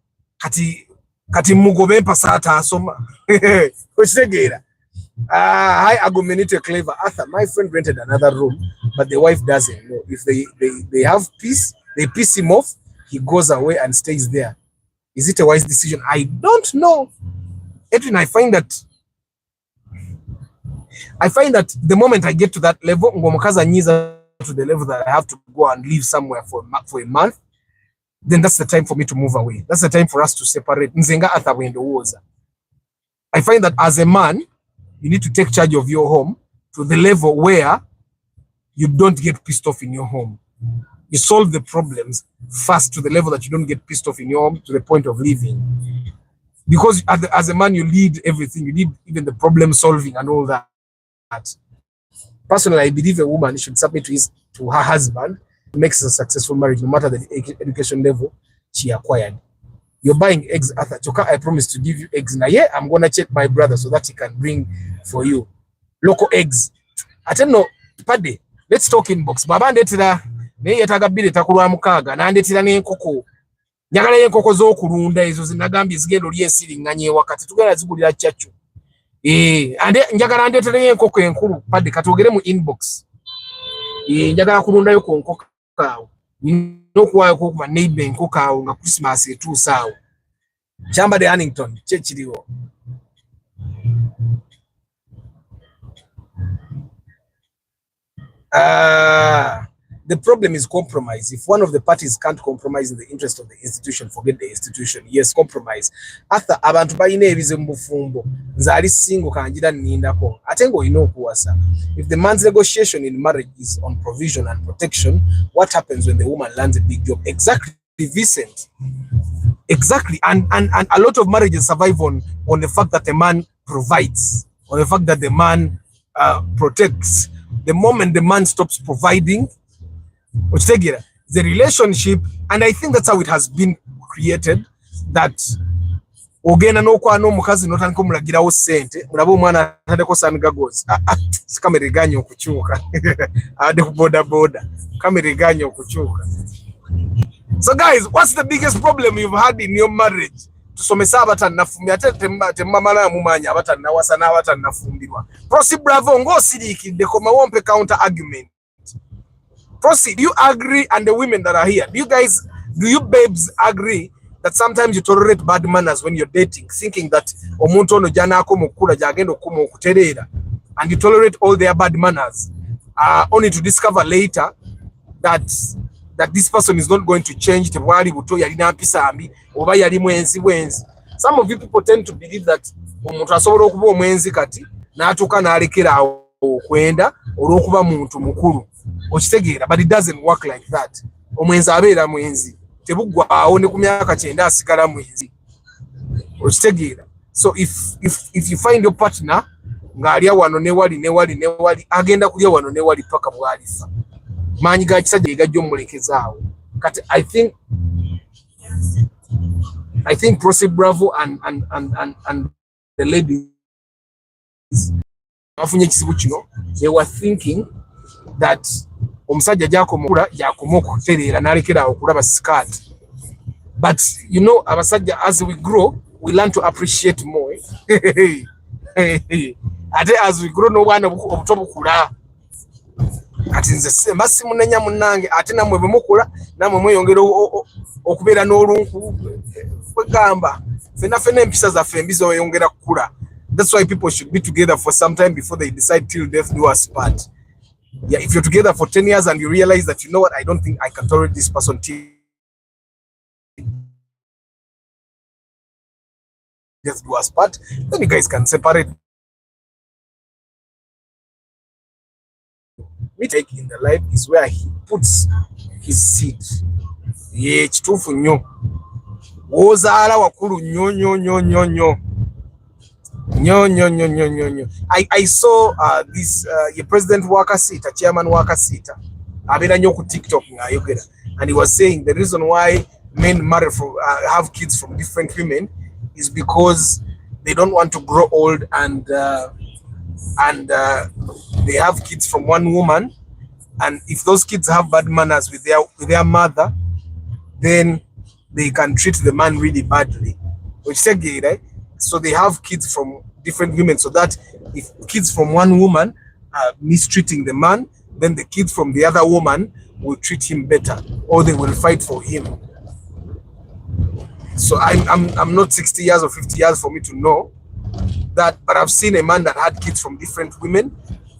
Kati mugobe mpasa ataasoma. Okitegeera. Hi Agomenite Clever Arthur, my friend rented another room but the wife doesn't know. If they have peace, they piss him off, he goes away and stays there. Is it a wise decision? I don't know. Edwin, I find that the moment I get to that level, ngomukaza nyiza to the level that I have to go and live somewhere for a month, then that's the time for me to move away. That's the time for us to separate. Nzenga Arthur wendowoza. I find that as a man, you need to take charge of your home to the level where you don't get pissed off in your home. You solve the problems first to the level that you don't get pissed off in your home to the point of living. Because as a man, you lead everything. You lead even the problem solving and all that. Personally, I believe a woman should submit to her husband to make a successful marriage, no matter the education level she acquired. You're buying eggs, Arthur. Choka, I promise to give you eggs. Now, yeah, I'm going to check my brother so that he can bring for you local eggs. I don't know, Paddy, let's talk inbox. Baba ndetira, ne yataga bile takulwa mukaga, na ndetira ne nkoko. Njagala y'enkoko z'okulunda ezo zinagambye zigenda oli ensiriŋŋanya wakati tugenda zigulira chachu. Njagala ndetira y'enkoko enkulu, Paddy, katwogere mu inbox. Njagala kulundayo ku nkoko awo. N'okuwaayo ku ma neighbor enkoko awo nga Christmas etuuse awo. Kyamba de Annington, kye kiriwo. The problem is compromise. If one of the parties can't compromise in the interest of the institution, forget the institution. Yes, compromise. After abantu bayina ebize mu bufumbo, nzali single kanjira nnindako. Ate ng'olina okuwasa. If the man's negotiation in marriage is on provision and protection, what happens when the woman lands a big job? Exactly, Vincent. Exactly. And a lot of marriages survive on the fact that the man provides, on the fact that the man protects. The moment the man stops providing, the relationship, and I think that's how it has been created, that ogenda n'okwano omukazi n'otandika omulagirawo ssente mulaba omwana ataddeko samiga gozi kamera eganya okukyuka adde ku boda kamera eganya okukyuka. So guys, what's the biggest problem you've had in your marriage? Tusomesa abatannafumbi ate temmamala mumanya abatannawasa n'abatannafumbirwa. Proceed, bravo, ng'osiriikidde komawo mpe counter argument. Proceed. Do you agree? And the women that are here, do you babes agree that sometimes you tolerate bad manners when you're dating, thinking that omuntu ono janako mukula jagendo kumu kuterera, and you tolerate all their bad manners, only to discover later that this person is not going to change. Tebwali buto yalina mpisa ambi oba yali mwenzi. Some of you people tend to believe that omuntu asobola okuba omwenzi kati n'atuuka n'alekera awo okwenda olw'okuba muntu mukulu, okitegeera, but it doesn't work like that. Omwenzi abeera mwenzi, tebuggwaawo ne ku myaka 9 asigala mwenzi, okitegeera. So if you find your partner ng'alya wano ne wali agenda kulya wano ne wali paka bw'alifa, maanyi ga kisajja gajja omulekezaawo. Kati I think Prosi Bravo and the ladies bafunye ekizibu kino, they were thinking that omusajja jakoma okutereera n'alekera okulaba skirt. But you know, abasajja, as we grow, we learn to appreciate more. Ate as we grow, no one obuto bukula. Ati nze mbasi munenya munange, ate namwe bemukula namwe mweyongera okubeera n'olunku kwegamba fena empisa zaffe embi zoyongera kukula. That's why people should be together for some time before they decide till death do us part. Yeah, if you're together for 10 years and you realize that, you know what, I don't think I can tolerate this person till death do us part, then you guys can separate. Take in the life is where he puts his seed. Yeah, kituufu nnyo. Wozaala wakulu nnyo. I saw this President Wakasita, Chairman Wakasita, abeera nnyo ku TikTok ng'ayogera, and he was saying the reason why men marry from have kids from different women is because they don't want to grow old and they have kids from one woman, and if those kids have bad manners with their mother, then they can treat the man really badly. Which is gay, right? So they have kids from different women, so that if kids from one woman are mistreating the man, then the kids from the other woman will treat him better, or they will fight for him. So I'm not 60 years or 50 years for me to know that, but I've seen a man that had kids from different women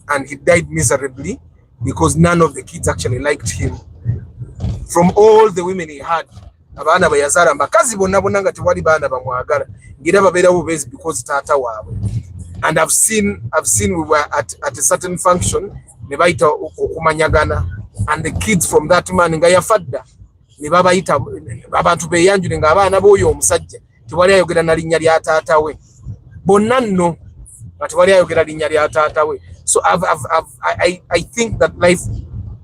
and he died miserably because none of the kids actually liked him. From all the women he had, abaana bayazaala mbakazi bonna nga tewali baana bamwagala, ngira babeera bubezi because taata waabwe. And I've seen we were at a certain function ne bayita okumanyagana, and the kids from that man nga yafadda ne babayita abantu beyanjule nga abaana b'oyo omusajja tewali ayogera na linnya lya taata we, bonna nno nga tewali ayogera linnya lya taata we. So I think that life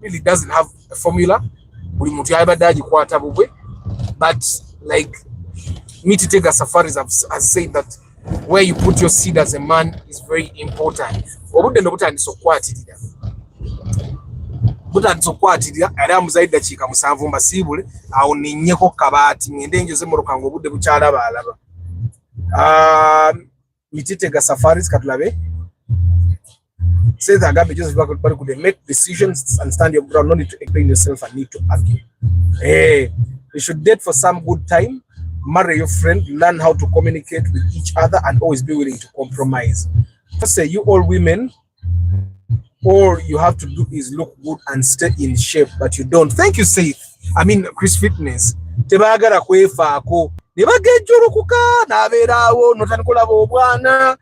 really doesn't have a formula. Buli muntu yabadde agikwata bubwe, but like Mititega Safaris has said that where you put your seed as a man is very important. Obudde ndo butandise okukwatirira era muzaidi dakiika 7 mbasiibule awo ninnyeko kabaati ngende njoze moroka ng'obudde bukyalaba alaba. Mititega Safaris katulabe says Agabe Joseph Bakul could make decisions and stand your ground, no need to explain yourself and need to argue. Hey, you should date for some good time, marry your friend, learn how to communicate with each other and always be willing to compromise. Just say you all women, all you have to do is look good and stay in shape, but you don't. Thank you, Saith. I mean, Chris Fitness. Tebagala kwefaako. Nebagejjurukuka nabeerawo notanikola bw'obwana.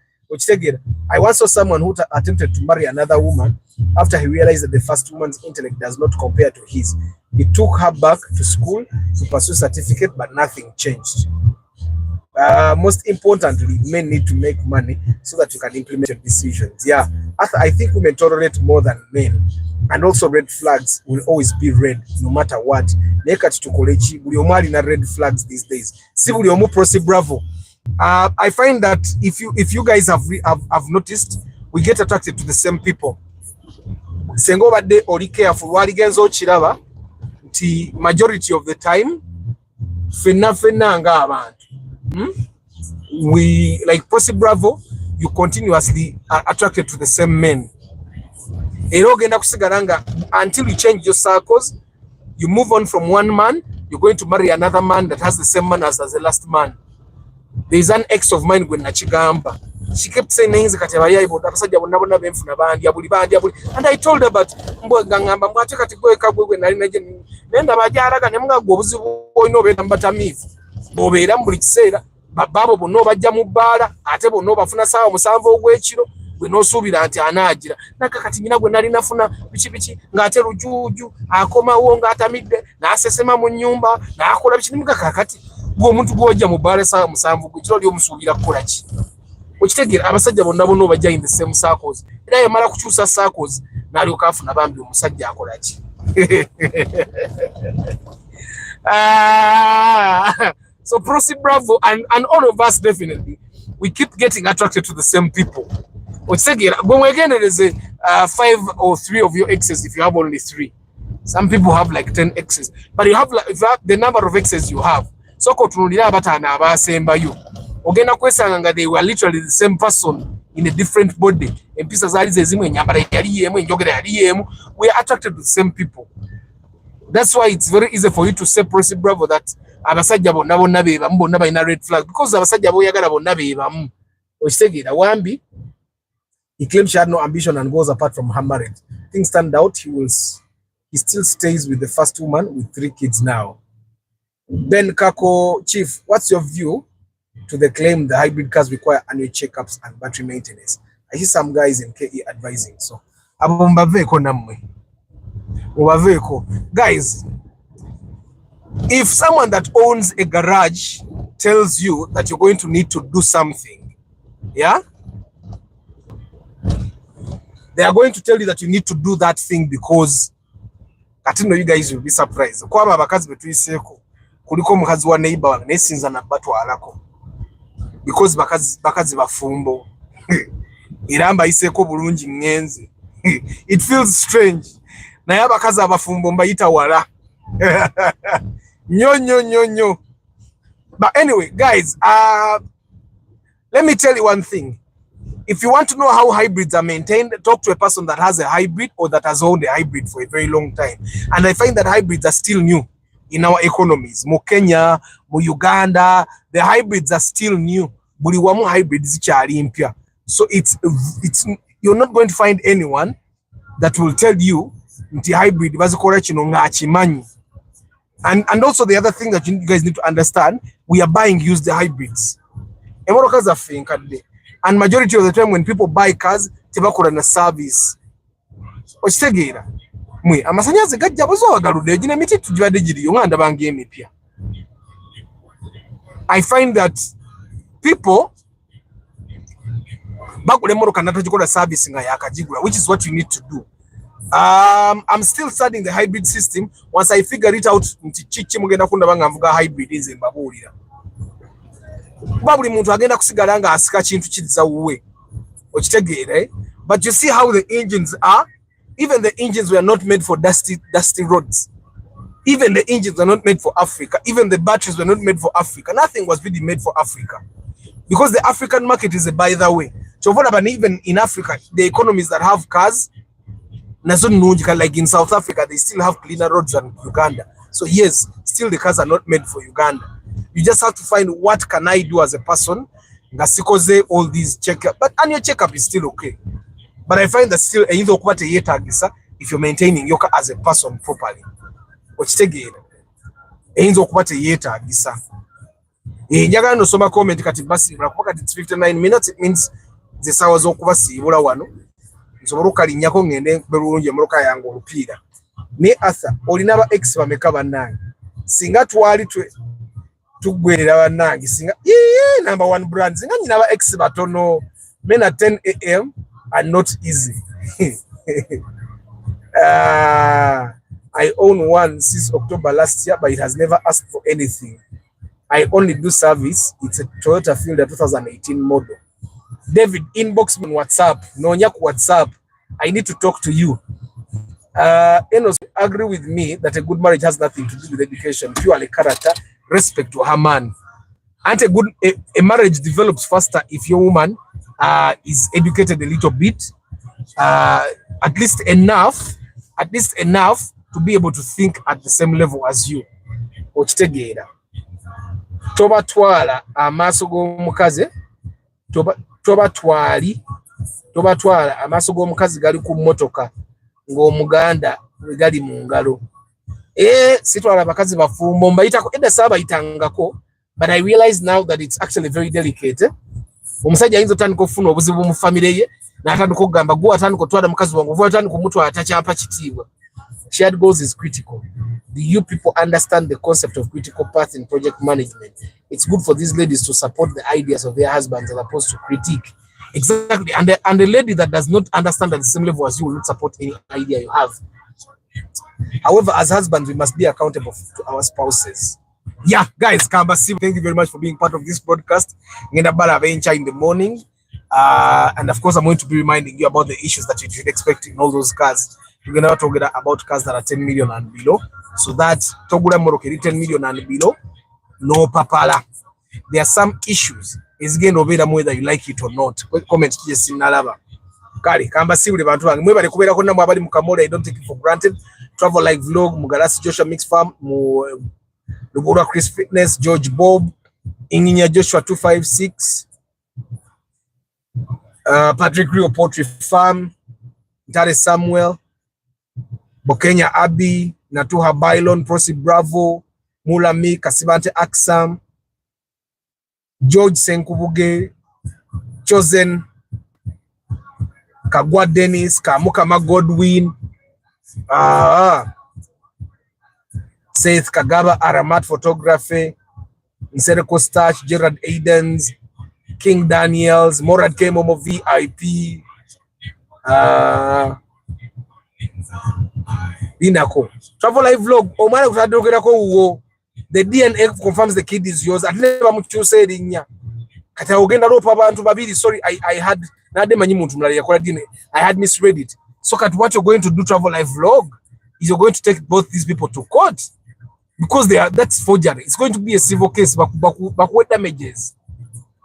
I once saw someone who attempted to marry another woman after he realized that the first woman's intellect does not compare to his. He took her back to school to pursue certificate, but nothing changed. Most importantly, men need to make money so that you can implement your decisions. Yeah, I think women tolerate more than men. And also red flags will always be red no matter what. Buli omu alina red flags these days. Si buli omu Prosi Bravo. I find that if you guys have noticed, we get attracted to the same people. Sengo badde oli careful waligenzo okiraba nti majority of the time fenna nga abantu. We like Prosi Bravo, you continuously are attracted to the same men. Era ogenda kusigala nga until you change your circles, you move on from one man you're going to marry another man that has the same manners as the last man. There's an ex of mine when Nachigamba. She kept saying things and I told her, but babo bonna bajja mu bbaala ate bonna bafuna saawa musanvu ogw'ekiro gwe n'osuubira nti anaagira nakakati nyina gwe nali nafuna biki ng'ate lujuuju akomawo ng'atamidde n'asesema mu nnyumba n'akola biki nimuga kakati gwe omuntu gw'ojja mu bbaala saawa musanvu gw'ekiro oli omusuubira kukola ki okitegeera abasajja bonna bonna obajja in the same circles era yamala kukyusa circles n'alyoka afuna bambi omusajja akola ki So proceed, bravo, and all of us definitely, we keep getting attracted to the same people. When again, there is a 5 or 3 of your exes if you have only 3. Some people have like 10 exes, but you have like the number of exes you have. So they were literally the same person in a different body. We are attracted to the same people. That's why it's very easy for you to say, proceed, bravo, that abasajja bonna bonna bebamu bonna balina red flag because abasajja boyagala bonna bebamu okitegeera wambi he claims she had no ambition and goes apart from her marriage. Things turned out he still stays with the first woman with 3 kids now. Ben Kako, Chief, what's your view to the claim the hybrid cars require annual checkups and battery maintenance? I see some guys in KE advising so abombaveko namwe obaveko guys. If someone that owns a garage tells you that you're going to need to do something, yeah, they are going to tell you that you need to do that thing because I know you guys will be surprised. Kwaba bakazi betuyiseko kuliko mukazi wa neighbor wange nesinza na batwalako because bakazi bafumbo iramba iseko bulungi ngenze. It feels strange. Naye abakazi abafumbo mbayita wala. No. But anyway, guys, let me tell you one thing. If you want to know how hybrids are maintained, talk to a person that has a hybrid or that has owned a hybrid for a very long time. And I find that hybrids are still new in our economies. Mo Kenya, mo Uganda, the hybrids are still new. Buli wamu hybrids zikyali mpya. So it's you're not going to find anyone that will tell you nti hybrid bazikola kino ng'akimanyi. And also the other thing that you guys need to understand, we are buying used hybrids. And majority of the time when people buy cars, tebakola na service. Okitegeera. Mwe amasanyaze gajja bozo wagalude gine miti tujibadde giri nganda bangi emipya. I find that people bakule moroka natagikola service nga yakajigula, which is what you need to do. I'm still studying the hybrid system. Once I figure it out, chichi mugenda kunda banga mvuga hybrid nze mbabulira. Babuli muntu agenda kusigala nga asika kintu kiza uwe. Okitegeera, but you see how the engines are. Even the engines were not made for dusty roads. Even the engines are not made for Africa. Even the batteries were not made for Africa. Nothing was really made for Africa. Because the African market is a by the way. So even in Africa, the economies that have cars, like in South Africa, they still have cleaner roads than Uganda. So yes, still the cars are not made for Uganda. You just have to find what can I do as a person. All these checkup, but annual checkup is still okay. But I find that still if you're maintaining your car as a person properly. Njagala nosoma comment kati basi it's 59 minutes. It means the sawa z'okubasiibula wano. Nsobola okalinyako ngende bulungi emmotoka yange olupiira. Ne Arthur olina aba ex bameka bannange. Singa twali tugwerera bannange singa number 1 brand singa nyina aba ex batono. Men at 10 a.m. are not easy. I own one since October last year, but it has never asked for anything. I only do service. It's a Toyota Fielder 2018 model. David, inbox me on WhatsApp. No, WhatsApp. I need to talk to you. Enos, agree with me that a good marriage has nothing to do with education, purely character, respect to her man. And a marriage develops faster if your woman is educated a little bit, at least enough to be able to think at the same level as you. okitegeera tobatwala amaaso g'omukazi tobatwala amaaso g'omukazi gali ku mmotoka ng'omuganda we gali mu ngalo sitwala abakazi bafumbo mbayitako edda saabayitangako but I realize now that it's actually very delicate omusajja ayinza otandika okufuna obuzibu mu famire ye n'atandika okugamba gwe atandika otwala mukazi wange oba atandika omutwala takyampa kitiibwa. Shared goals is critical. Do you people understand the concept of critical path in project management? It's good for these ladies to support the ideas of their husbands as opposed to critique. Exactly. And the lady that does not understand at the same level as you will not support any idea you have. However, as husbands, we must be accountable to our spouses. Yeah, guys, Kambasi, thank you very much for being part of this broadcast. In the morning. And of course, I'm going to be reminding you about the issues that you should expect in all those cars. We're going to talk about cars that are 10 million and below. So that Togura Morokeri 10 million and below, no papala. There are some issues. It's going to be whether you like it or not. Comment just in Nalava. Kari, Kambasi with the Bantu. Mweba de kubera kona mwabali mukamora. I don't take it for granted. Travel like vlog, Mugalasi Joshua Mix Farm, Lugura Chris Fitness, George Bob, Inginya Joshua 256, Patrick Rio Poultry Farm, Tare Samuel, Bokenya Abbey, Natuha Bailon, Prosi Bravo, Mulami, Kasibante Aksam, George Senkubuge, Chosen, Kagwa Dennis, Kamukama Godwin, Seth Kagaba Aramat Photography, Nsereko Stash, Gerard Aidens, King Daniels, Morad K Momo VIP, Inako. Travel live vlog. Omana kutadogera ko uwo. The DNA confirms the kid is yours. Atleba mukyuse rinya. Kata ogenda ropa abantu babiri. Sorry, I had nade manyi muntu mlali yakola DNA. I had misread it. So what you're going to do travel live vlog is you're going to take both these people to court because that's forgery. It's going to be a civil case. Baku damages.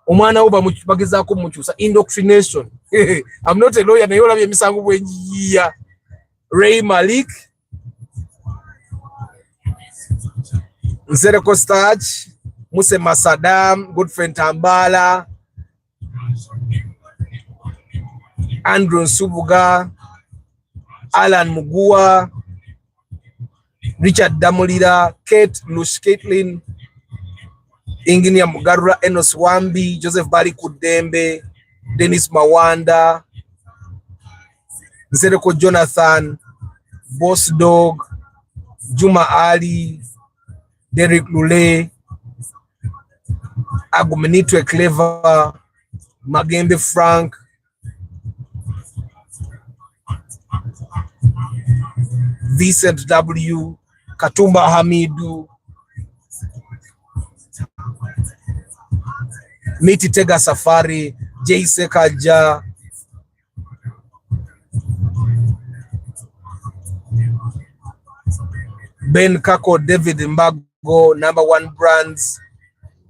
Omwana oba bagezako mukyusa indoctrination. I'm not a lawyer. Nayola bya misango bwenjiya. Ray Malik, Nsereko Starch, Muse Masadam, good friend Tambala, Andrew Subuga, Alan Mugua, Richard Damolida, Kate Lush Caitlin, Inginia Mugarura, Enos Wambi, Joseph Bari Kudembe, Dennis Mawanda, Nsereko Jonathan, Boss Dog, Juma Ali, Derek Lule, Agumenitwe Clever, Magembe Frank, Vincent W, Katumba Hamidu, Miti Tega Safari, Jay Sekaja, Ben Kako, David Mbago, Number One Brands,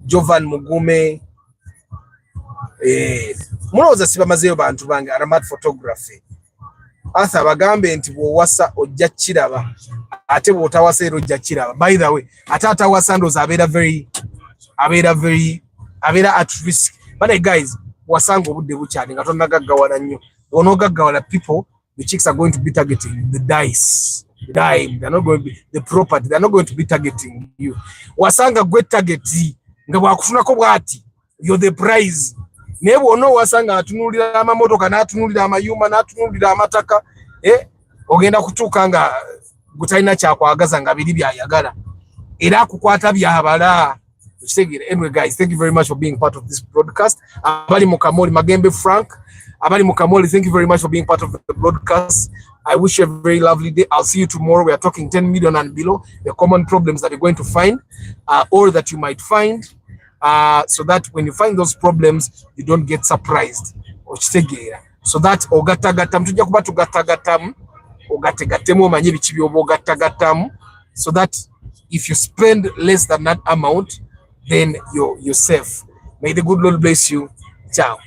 Jovan Mugume, munoza siba mazeo bantu bange Aramat Photography. Asa bagambe nti bwowasa ojja kiraba ate bwotawasa ero ojja kiraba. By the way, atata wasandoz abera at risk. But guys, wasango budde bukyali nga tonna gaggawala nnyo. Onogaggawala people, the chicks are going to be targeting the dice. Dime, they're not going to be the property, they're not going to be targeting you. Wasanga gwe targeti nga bwakufunako bwati, you're the prize. Nebo ono wasanga atunulira amamotoka n'atunulira amayuma n'atunulira amataka ogenda kutuuka nga gutalina kyakwagaza nga biri byayagala era kukwata byabala. Anyway guys, thank you very much for being part of this broadcast. Abali Mukamoli Magembe Frank, Abali Mukamoli, thank you very much for being part of the broadcast. I wish you a very lovely day. I'll see you tomorrow. We are talking 10 million and below, the common problems that you're going to find or that you might find, so that when you find those problems, you don't get surprised. So that so that if you spend less than that amount, then you're safe. May the good Lord bless you. Ciao.